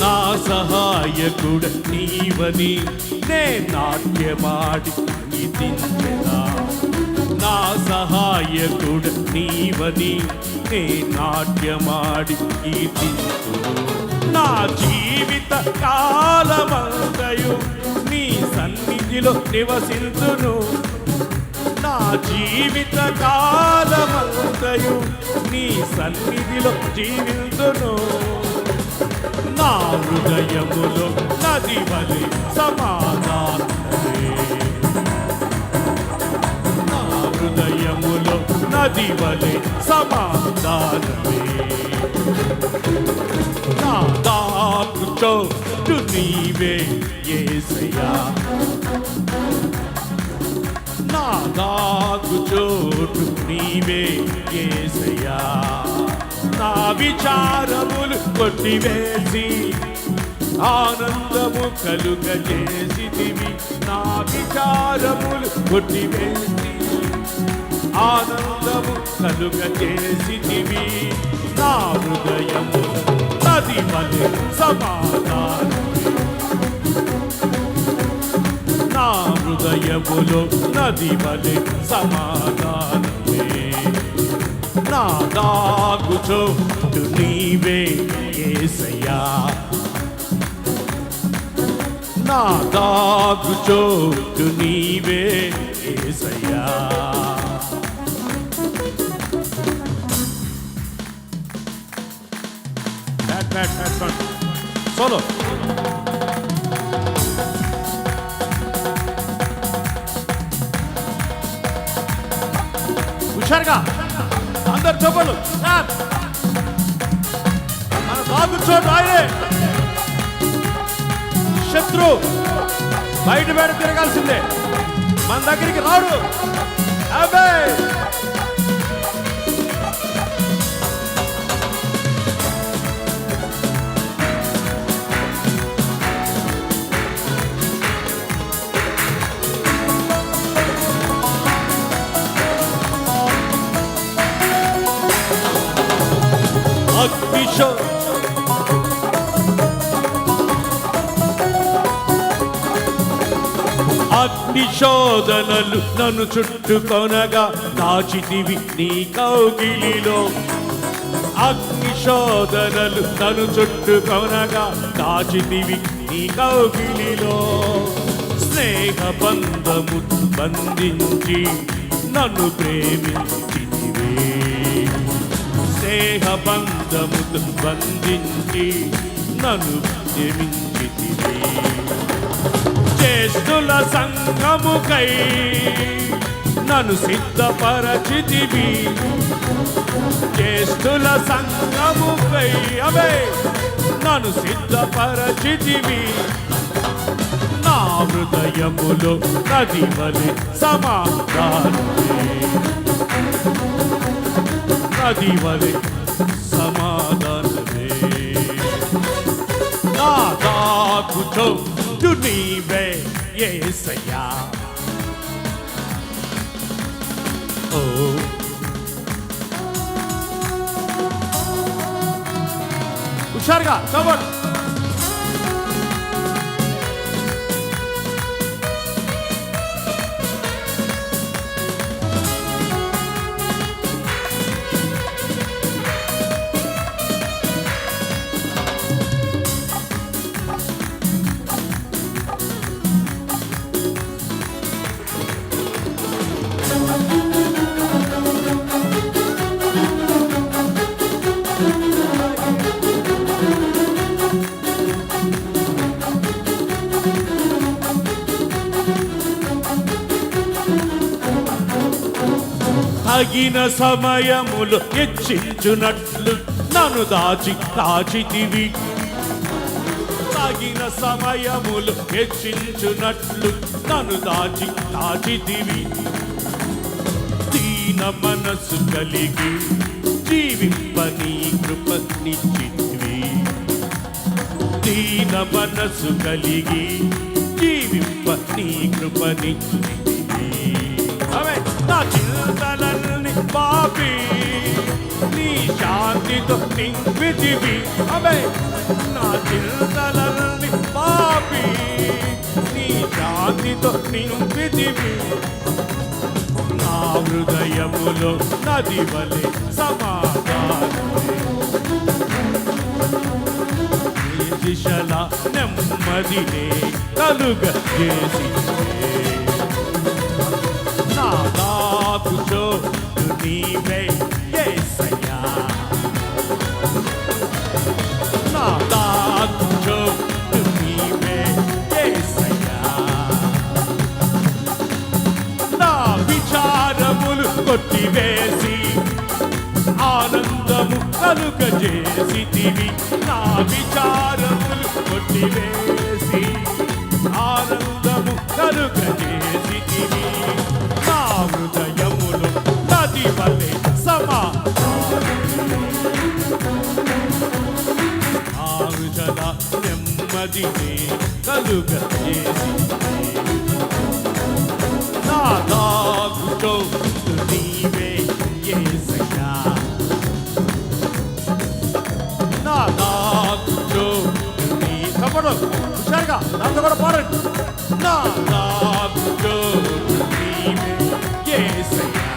నా సహాయకుడ నీవని నే నాట్యమాడి గీతించెదా. నా సహాయకుడ నీవని నే నాట్యమాడి గీతించును. నా జీవిత కాలమంతయు నీ సన్నిధిలో నివసించును. నా జీవిత కాలమంతయు నీ సన్నిధిలో జీవించును. నా హృదయములో నది వలె సమాధానమే, నా హృదయములో నది వలె సమాధానమే. నా దాగు చోటు నీవే యేసయ్యా, నా దాగు చోటు నీవే యేసయ్యా. నా విచారములు కొట్టివేసి ఆనందము కలుగజేసితివి. నా విచారములు కొట్టివేసి ఆనందము కలుగజేసితివి. నా హృదయము నది వలె సమాధానమే, నా హృదయములో నది వలె సమాధానమే. నా దాగు చోటు నీవే యేసయ్యా, నా దాగు చోటు నీవే యేసయ్యా. సోలో హుషారుగా అందరు చెప్పలు. మన దాగు చోటు ఆయనే. శత్రు బయట తిరగాల్సిందే, మన దగ్గరికి రాడు. అబ్బే అగ్నిశో అగ్నిశోధనలు నన్ను చుట్టుకొనగా దాచితివి నీ కౌగిలిలో. అగ్నిశోధనలు నన్ను చుట్టుకొనగా దాచితివి నీ కౌగిలిలో. స్నేహ బంధము బంధించి నన్ను ప్రేమించితివే. స్నేహ బంధము బంధించి నన్ను ప్రేమించితివే. జ్యేష్ఠుల సంగముకై నన్ను సిద్ధపరచితివి. జ్యేష్ఠుల సంగముకై అవే నన్ను సిద్ధపరచితివి. నా హృదయములో నది వలె సమాధానమే. నది వలె సమాధానమే. నా దాగు చోటు నీవే యేసయ్యా. ఓ హుషారుగా చదవండి. తగిన సమయములు హెచ్చించునట్లు నన్ను దాచితివి. తగిన సమయములు హెచ్చించునట్లు నన్ను దాచితివి. దీన మనసు కలిగి జీవింపని కృపనిచ్చితివి. దీన మనసు కలిగి జీవింపని కృపనిచ్చితివి. అవే నా చింతలన్నీ పాపి నీ శాంతితో నింపితివి. అవే నా చింతలన్నీ పాపి నీ శాంతితో నింపితివి. నా హృదయములో నది వలె సమాధానమే. నీ దిశల నెమ్మదినే కలుగజేసితివే. నా దాగు చోటు నీవే యేసయ్యా. నా దాగు చోటు నీవే యేసయ్యా. నా విచారములు కొట్టివేసి ఆనందము కలుగజేసితివి. నా విచారములు కొట్టివేసి ఆనందము కలుగజేసితివి. నా హృదయములో నది వలె ఆరుజల నెమ్మదినే కలుగజేసితివి. నా దాగు చోటు నీవే యేసయ్యా. నా దాగు చోటు నీ తప్పడు హుషారుగా నాతో కూడా పాడండి. నా దాగు చోటు నీవే యేసయ్యా.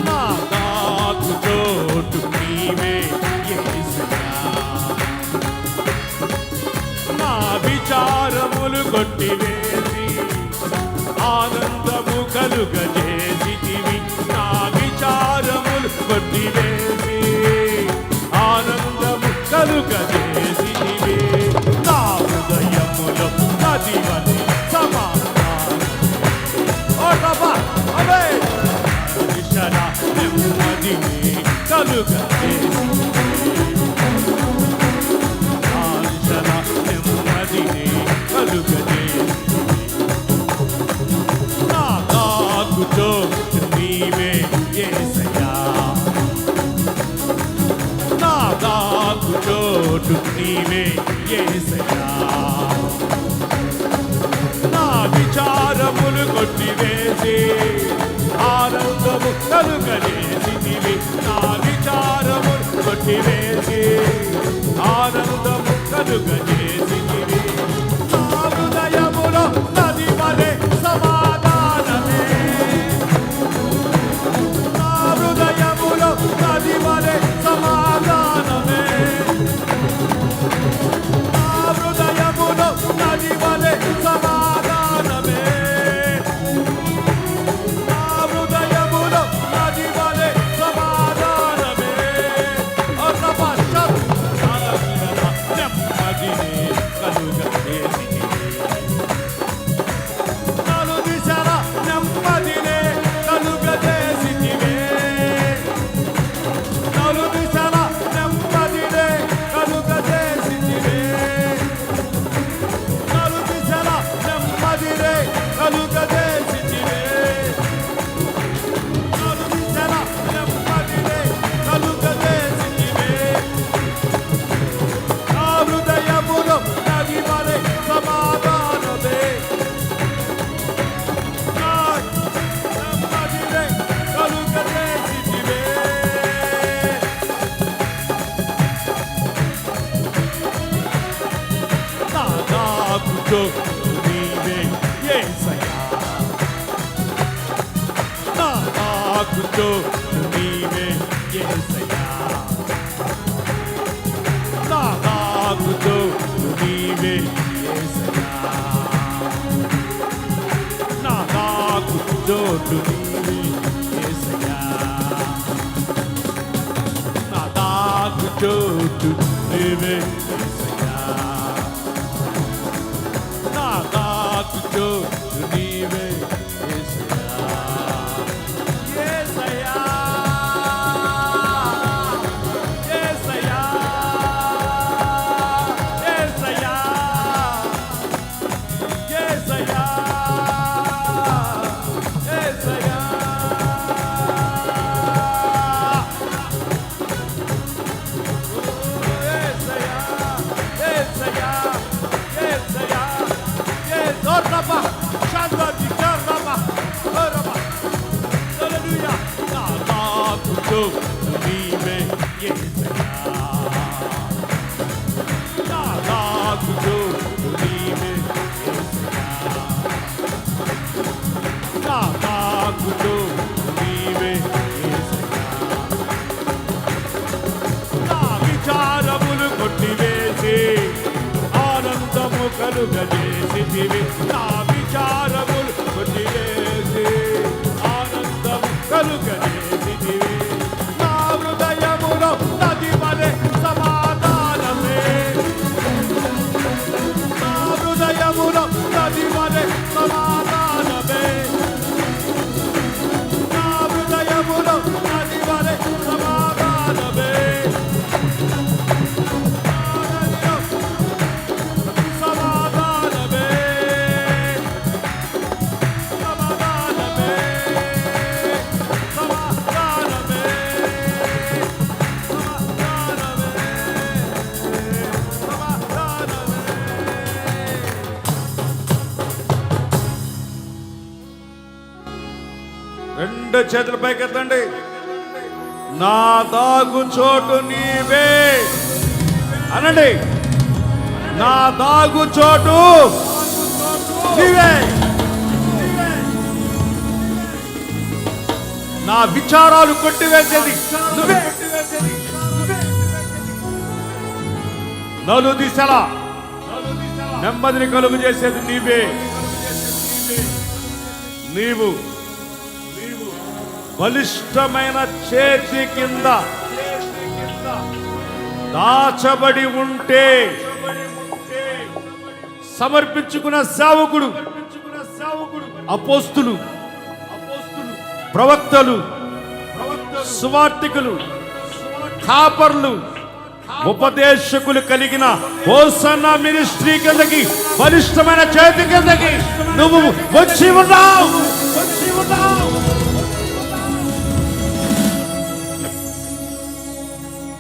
నా దాగు చోటు నీవే యేసయ్యా. కొట్టివేసి ఆనందము కలుగజేసితివి. నా విచారములు కొట్టివేసి ఆనందము కలుగజేసితివి. నా హృదయములో నది వలె సమాధానం నెమ్మదిని కలుగజేసితివి. నెమ్మదిని కలుగజేసితివి. నా తాగుతో నీవే యేసయ్యా. నా తాగుచోటు నీవే యేసయ్యా. నా విచారములు కొట్టివేసి ఆనందము కలుగజేసితివి. నా విచారములు కొట్టివేసి ఆనందము కలుగజేసితివి. నా హృదయములో నది వలె సమాధానమే. నా హృదయములో నది వలె సమాధానమే. నా హృదయములో నది వలె సమాధానమే. నా హృదయములో నది వలె సమాధానమే. నెమ్మదిని కలుగజేసితివి. నలుదిశల నెమ్మదినే కలుగజేసితివి. నలుదిశల నెమ్మదినే కలుగజేసితివి. నలుదిశల నెమ్మదినే కలుగజేసితివి. నలుదిశల నెమ్మదినే కలుగజేసితివి. నా హృదయములో నది వలె సమాధానమే. నా నెమ్మదినే కలుగజేసితివి. నా తాగుతో నీవే యేసయ్యా. నా తాగుతో నీవే యేసయ్యా. నా తాగుతో నీవే యేసయ్యా. నా తాగుతో నీవే యేసయ్యా. నా తాగుతో నీవే యేసయ్యా. నా తాగుతో నీవే యేసయ్యా. యేసయ్యా. యేసయ్యా. యేసయ్యా. యేసయ్యా. యేసయ్యా. నీవే యేసయ్యా. నా తాగుతో నీవే యేసయ్యా. నా తాగుతో నీవే యేసయ్యా. నా విచారములు కొట్టివేసి ఆనందము కలుగజేసితివి. నా విచారములు కొట్టివేసి ఆనందము కలుగజేసితివి. నా హృదయములో నది వలె సమాధానమే. నా హృదయములో నది వలె సమాధానమే. నా హృదయములో నది వలె సమాధానమే. సమాధానమే. సమాధానమే. సమాధానమే. రెండు చేతుల పైకెత్తండి. నా దాగు చోటు నీవే అనండి. నా దాగు చోటు నీవే. నా విచారాలు కొట్టివేసేది నువ్వే. నలు దిశల నెమ్మదిని కలుగు చేసేది నీవే. నీవు బలిష్టమైన చేతి కింద దాచబడి ఉంటే సమర్పించుకున్న సేవకుడు, అపోస్తులు, ప్రవక్తలు, సువార్తికులు, కాపర్లు, ఉపదేశకులు కలిగిన హోసన్నా మినిస్ట్రీ కిందకి, బలిష్టమైన చేతి కిందకి నువ్వు వచ్చి ఉన్నావు.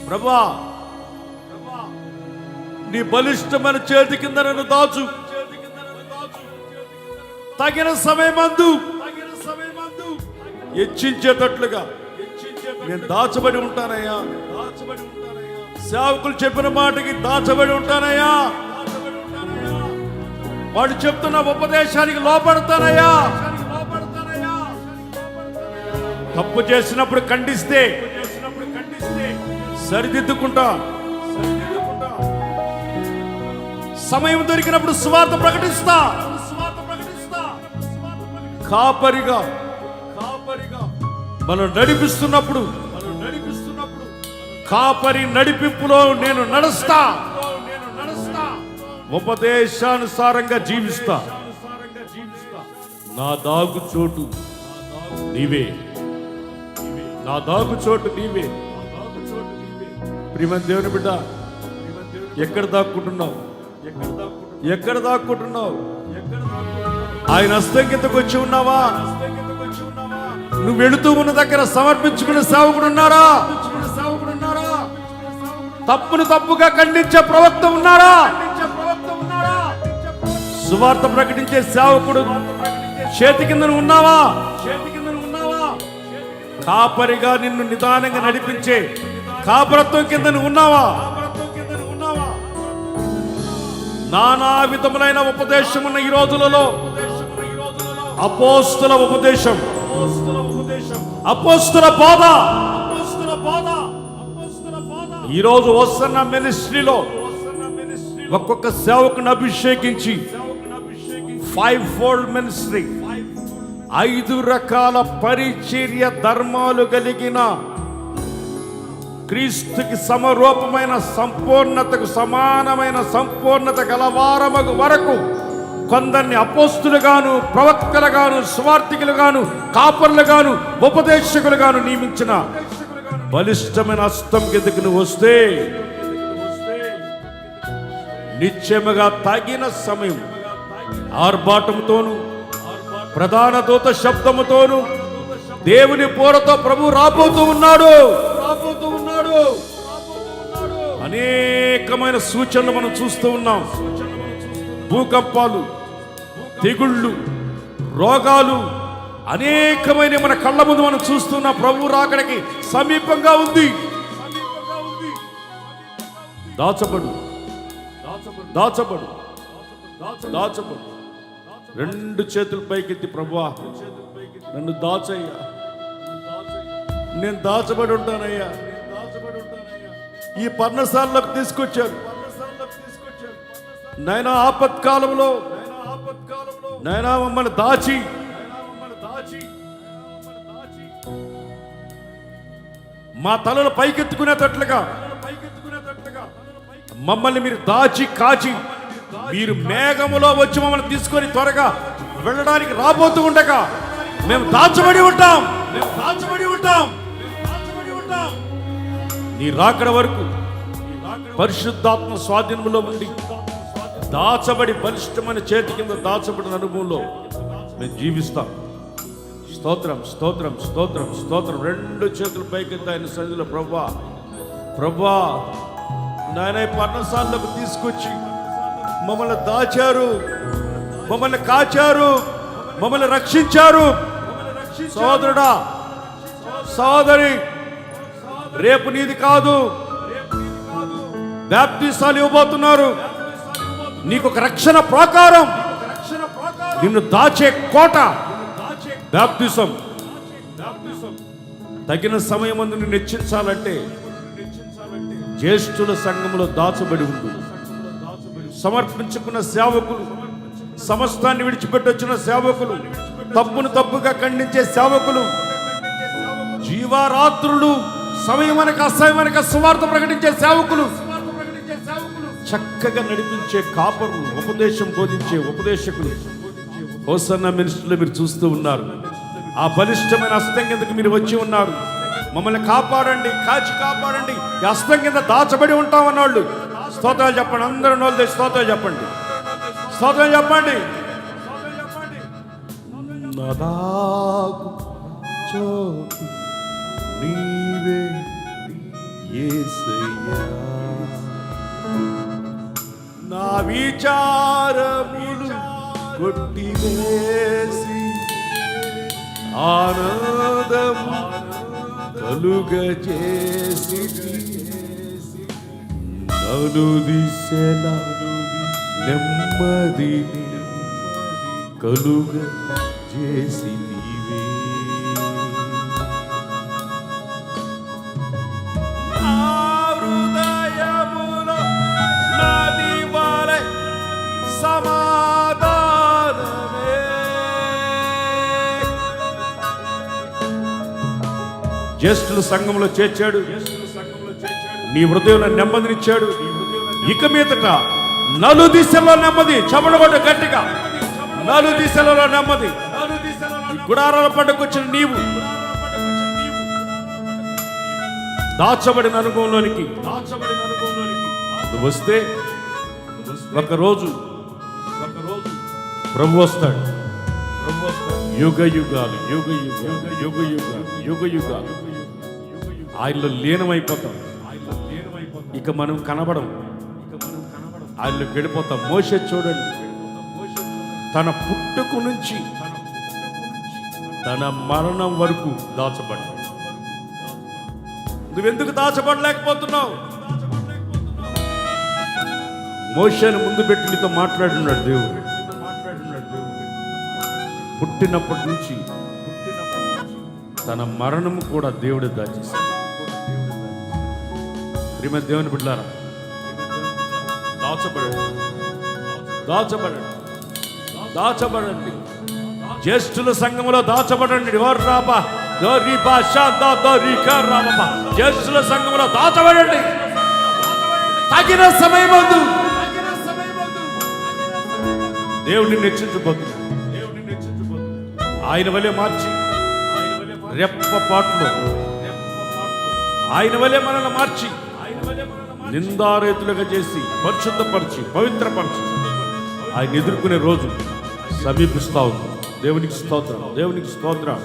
ప్రభువా, నీ బలిష్టమైన చేతి కింద నన్ను దాచు. తగిన సమయమందు హెచ్చించేటట్లుగా నేను దాచబడి ఉంటానయ్యా. సేవకులు చెప్పిన మాటకి దాచబడి ఉంటానయ్యా. వాడు చెప్తున్న ఉపదేశానికి లోపడతానయ్యా. తప్పు చేసినప్పుడు ఖండిస్తే సరిదిద్దుకుంటా. సమయం దొరికినప్పుడు సువార్త ప్రకటిస్తా. కాపరిగా మనం నడిపిస్తున్నప్పుడు కాపరి నడిపింపులో నేను నడుస్తా. ఉపదేశానుసారంగా జీవిస్తా. నా దాగు చోటు నీవే, నా దాగు చోటు నీవే. ప్రియమైన దేవుని బిడ్డ, ఎక్కడ దాక్కుంటున్నావు? ఎక్కడ దాక్కుంటున్నావు? ఆయన హస్తం కిందకు వచ్చి ఉన్నావా? నువ్వు వెళుతూ ఉన్న దగ్గర సమర్పించుకున్న సేవకుడు ఉన్నారా? తప్పును తప్పుగా ఖండించే ప్రవక్త ఉన్నారా? సువార్త ప్రకటించే సేవకుడు చేతి కింద ఉన్నావా? కాపరిగా నిన్ను నిదానంగా నడిపించే కాపరత్వం కింద ఉన్నావా? నానా విధములైన ఉపదేశం ఉన్న ఈ రోజులలో అపోస్తుల ఉపదేశం, అపోస్తుల బోధ, ఈరోజు వస్తున్న మినిస్ట్రీలో ఒక్కొక్క సేవకుని అభిషేకించి 5-fold మినిస్ట్రీ, 5 రకాల పరిచర్య ధర్మాలు కలిగిన క్రీస్తుకి సమరూపమైన సంపూర్ణతకు సమానమైన సంపూర్ణత గలవారమగు వరకు కొందరిని అపోస్తులుగాను, ప్రవక్తలుగాను, సువార్తికులుగాను, కాపర్లుగాను, ఉపదేశకులుగాను నియమించిన బలిష్టమైన హస్తం కిందకు నువ్వు వస్తే నిశ్చయముగా తగిన సమయం ఆర్భాటముతోను ప్రధాన దూత శబ్దముతోను దేవుని పోరతో ప్రభు రాబోతూ ఉన్నాడు. అనేకమైన సూచనలు మనం చూస్తూ ఉన్నాం. భూకంపాలు, తెగుళ్ళు, రోగాలు అనేకమైన మన కళ్ళ ముందు మనం చూస్తున్న ప్రభు రాకడికి సమీపంగా ఉంది. దాచబడు, దాచబడు, దాచబడు. 2 చేతులు పైకెత్తి, ప్రభువా నన్ను దాచయ్యా, నేను దాచబడి ఉంటానయ్యా. ఈ పర్ణశాలలోకి తీసుకొచ్చారు నాయనా. ఆపత్కాలంలో నాయనా మమ్మల్ని దాచి మా తలలు పైకెత్తుకునేటట్లుగా మమ్మల్ని మీరు దాచి కాచి మీరు మేఘములో వచ్చి మమ్మల్ని తీసుకొని త్వరగా వెళ్ళడానికి రాబోతూ ఉండగా మేము దాచబడి ఉంటాం. నీ రాకడ వరకు పరిశుద్ధాత్మ స్వాధీనంలో ఉండి దాచబడి బలిష్టమైన చేతి కింద దాచబడిన అనుభవంలో మేము జీవిస్తాం. స్తోత్రం, స్తోత్రం, స్తోత్రం, స్తోత్రం. 2 చేతుల పైకెత్తి ఆయన సన్నిధిలో, ప్రభువా, ప్రభువా నాయన పర్ణశాలకు తీసుకొచ్చి మమ్మల్ని దాచారు, మమ్మల్ని కాచారు, మమ్మల్ని రక్షించారు. సోదరుడా, సోదరి, రేపు నీది కాదు, బాప్టిసాలు ఇవ్వబోతున్నారు. నీకు ఒక రక్షణ ప్రాకారం, నిన్ను దాచే కోట బాప్టిజం. తగిన సమయం అందు నిన్ను హెచ్చించాలంటే జ్యేష్ఠుల సంఘంలో దాచబడి ఉంది. సమర్పించుకున్న సేవకులు, సమస్తాన్ని విడిచిపెట్టి వచ్చిన సేవకులు, తప్పును తప్పుగా ఖండించే సేవకులు, జీవారాత్రులు సమయమనక అసమయమనక సువార్త ప్రకటించే సేవకులు, చక్కగా నడిపించే కాపరులు, ఉపదేశం బోధించే ఉపదేశకులు హోసన్న మినిస్టర్లు మీరు చూస్తూ ఉన్నారు. ఆ బలిష్టమైన హస్తం కిందకు మీరు వచ్చి ఉన్నారు. మమ్మల్ని కాపాడండి, కాచి కాపాడండి, ఈ హస్తం కింద దాచబడి ఉంటామన్నాళ్ళు. స్తోత్రాలు చెప్పండి, అందరూ నోళ్ళు తెచ్చి స్తోత్రాలు చెప్పండి, స్తోత్రం చెప్పండి. నాదాకు చోటు నీవే యేసయ్యా, నా విచారములు కొట్టివేసి ఆనందము కలుగజేసి నలుదిశల నెమ్మదిని కలుగజేసి నీవే. నా హృదయములో నాది వలె సమాధానమే, జ్యేష్ఠుల సంఘంలో చేర్చాడు, నీ హృదయంలో నెమ్మదినిచ్చాడు. ఇక మీదట నలుదిశలో నెమ్మది, చమడగొట్ట గట్టిగా, నలుదిశలలో నెమ్మది. గుడారాల పండుగ వచ్చిన నీవు దాచబడిన అనుభవంలోనికి నువ్వు వస్తే ఒకరోజు ప్రభు వస్తాడు. యుగ యుగాలు, యుగ యుగాలు, యుగ యుగాలు, యుగ యుగాలు ఆయనలో లీనమైపోతాం. ఇక మనం కనబడం, ఆయనలోకి వెళ్ళిపోతాం. మోషే చూడండి, తన పుట్టుకు నుంచి తన మరణం వరకు దాచబడ్డాడు. నువ్వెందుకు దాచబడలేకపోతున్నావు? మోషేను ముందు పెట్టి నీతో మాట్లాడున్నాడు దేవుడు. పుట్టినప్పటి నుంచి తన మరణము కూడా దేవుడు దాచేశాడు. ప్రియమైన దేవుని బిడ్డలారా, దాచబడండి, దాచబడండి, దాచబడండి. జ్యేష్ఠుల సంఘములో దాచబడండి. జ్యేష్ఠుల సంఘములో దాచబడండి. తగిన సమయమందు దేవుడిని హెచ్చించబోతున్నాడు. ఆయన వలె మార్చి రెప్పపాటులో ఆయన వలె మనల్ని మార్చి నిందారేతులుగా చేసి పరిశుద్ధపరిచి పవిత్రపరిచి ఆయన ఎదుర్కొనే రోజు సమీపిస్తా ఉంది. దేవునికి స్తోత్రం, దేవునికి స్తోత్రం.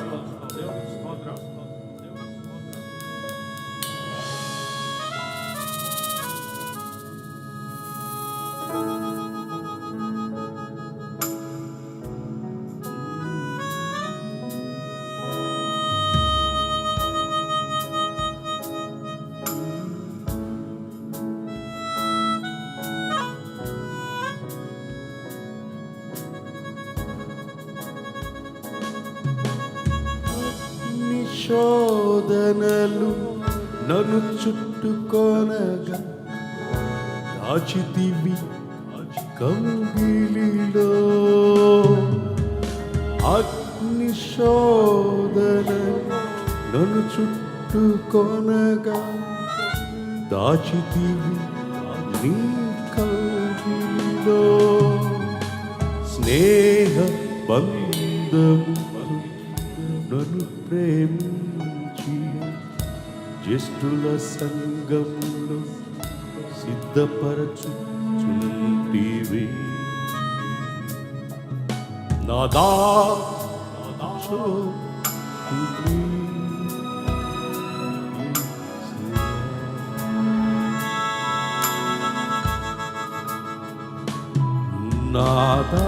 శోధనలు నన్ను చుట్టుకొనగా దాచితివి కౌగిలిలో. అగ్ని శోధనలు నన్ను చుట్టుకొనగా దాచితివి నీ కౌగిలిలో. స్నేహ బంధము నన్ను ప్రేమించి జ్యేష్ఠుల సంఘములో సిద్ధపరచుచుంటివి. నాదా నాదా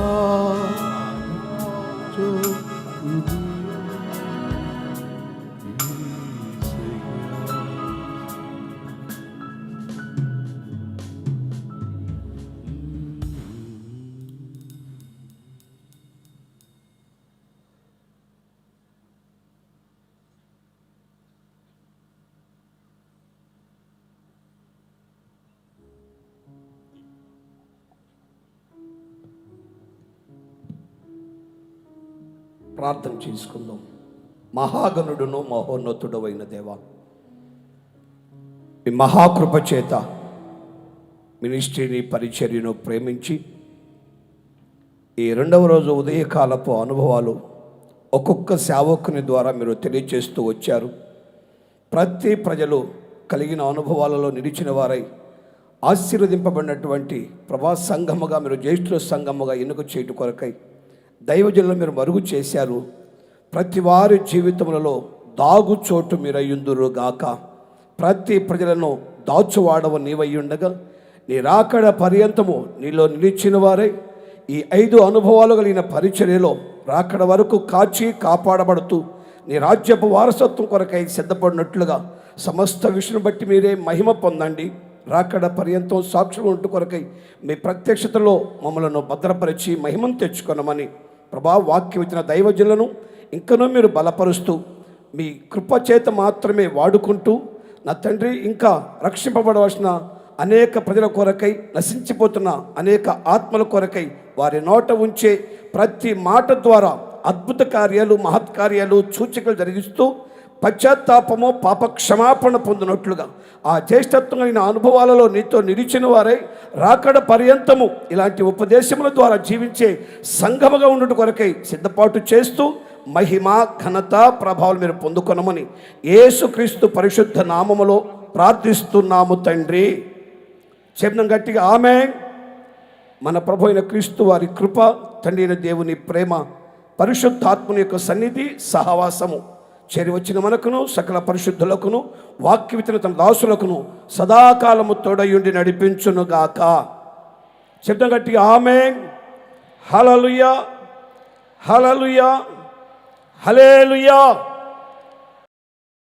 ప్రార్థన చేసుకుందాం. మహాగణుడును మహోన్నతుడు అయిన దేవా, మీ మహాకృప చేత మినిస్ట్రీని పరిచర్యను ప్రేమించి ఈ రెండవ రోజు ఉదయకాలపు అనుభవాలు ఒక్కొక్క సేవకుని ద్వారా మీరు తెలియజేస్తూ వచ్చారు. ప్రతి ప్రజలు కలిగిన అనుభవాలలో నిలిచిన వారై ఆశీర్వదింపబడినటువంటి ప్రభా సంఘముగా మీరు జ్యేష్ఠుల సంఘముగా ఎన్నుక చేయటం కొరకై దైవజనులు మీరు మరుగు చేశారు. ప్రతి వారి జీవితములలో దాగు చోటు మీరయ్యుందురు గాక. ప్రతి ప్రజలను దాచువాడవ నీవయ్యుండగా నీ రాకడ పర్యంతము నీలో నిలిచిన వారై ఈ 5 అనుభవాలు కలిగిన పరిచర్యలో రాకడ వరకు కాచి కాపాడబడుతూ నీ రాజ్యపు వారసత్వం కొరకై సిద్ధపడినట్లుగా సమస్త విషయం బట్టి మీరే మహిమ పొందండి. రాకడ పర్యంతం సాక్షులు ఉంటూ కొరకై మీ ప్రత్యక్షతలో మమ్మలను భద్రపరిచి మహిమను తెచ్చుకొనమని ప్రభా వాక్యం ఇచ్చిన దైవజనులను ఇంకనూ మీరు బలపరుస్తూ మీ కృపచేత మాత్రమే వాడుకుంటూ నా తండ్రి ఇంకా రక్షింపబడవలసిన అనేక ప్రజల కొరకై, నశించిపోతున్న అనేక ఆత్మల కొరకై వారి నోట ఉంచే ప్రతి మాట ద్వారా అద్భుత కార్యాలు, మహత్కార్యాలు, సూచికలు జరిగిస్తూ పశ్చాత్తాపము, పాప క్షమాపణ పొందినట్లుగా ఆ జ్యేష్ఠత్వమైన అనుభవాలలో నీతో నిలిచిన వారై రాకడ పర్యంతము ఇలాంటి ఉపదేశముల ద్వారా జీవించే సంఘముగా ఉండుట కొరకై సిద్ధపాటు చేస్తూ మహిమ, ఘనత, ప్రభావాలు మీరు పొందుకొనమని యేసుక్రీస్తు పరిశుద్ధ నామములో ప్రార్థిస్తున్నాము తండ్రి. చెప్దాం గట్టిగా ఆమేన్. మన ప్రభు అయిన క్రీస్తు వారి కృప, తండ్రి అయిన దేవుని ప్రేమ, పరిశుద్ధాత్మని యొక్క సన్నిధి, సహవాసము చేరి వచ్చిన మనకును సకల పరిశుద్ధులకును వాక్యవితన తన దాసులకును సదాకాలము తోడయుండి నడిపించునుగాక. చెప్దాం గట్టిగా ఆమేన్. హల్లెలూయా, హల్లెలూయా, హల్లెలూయా.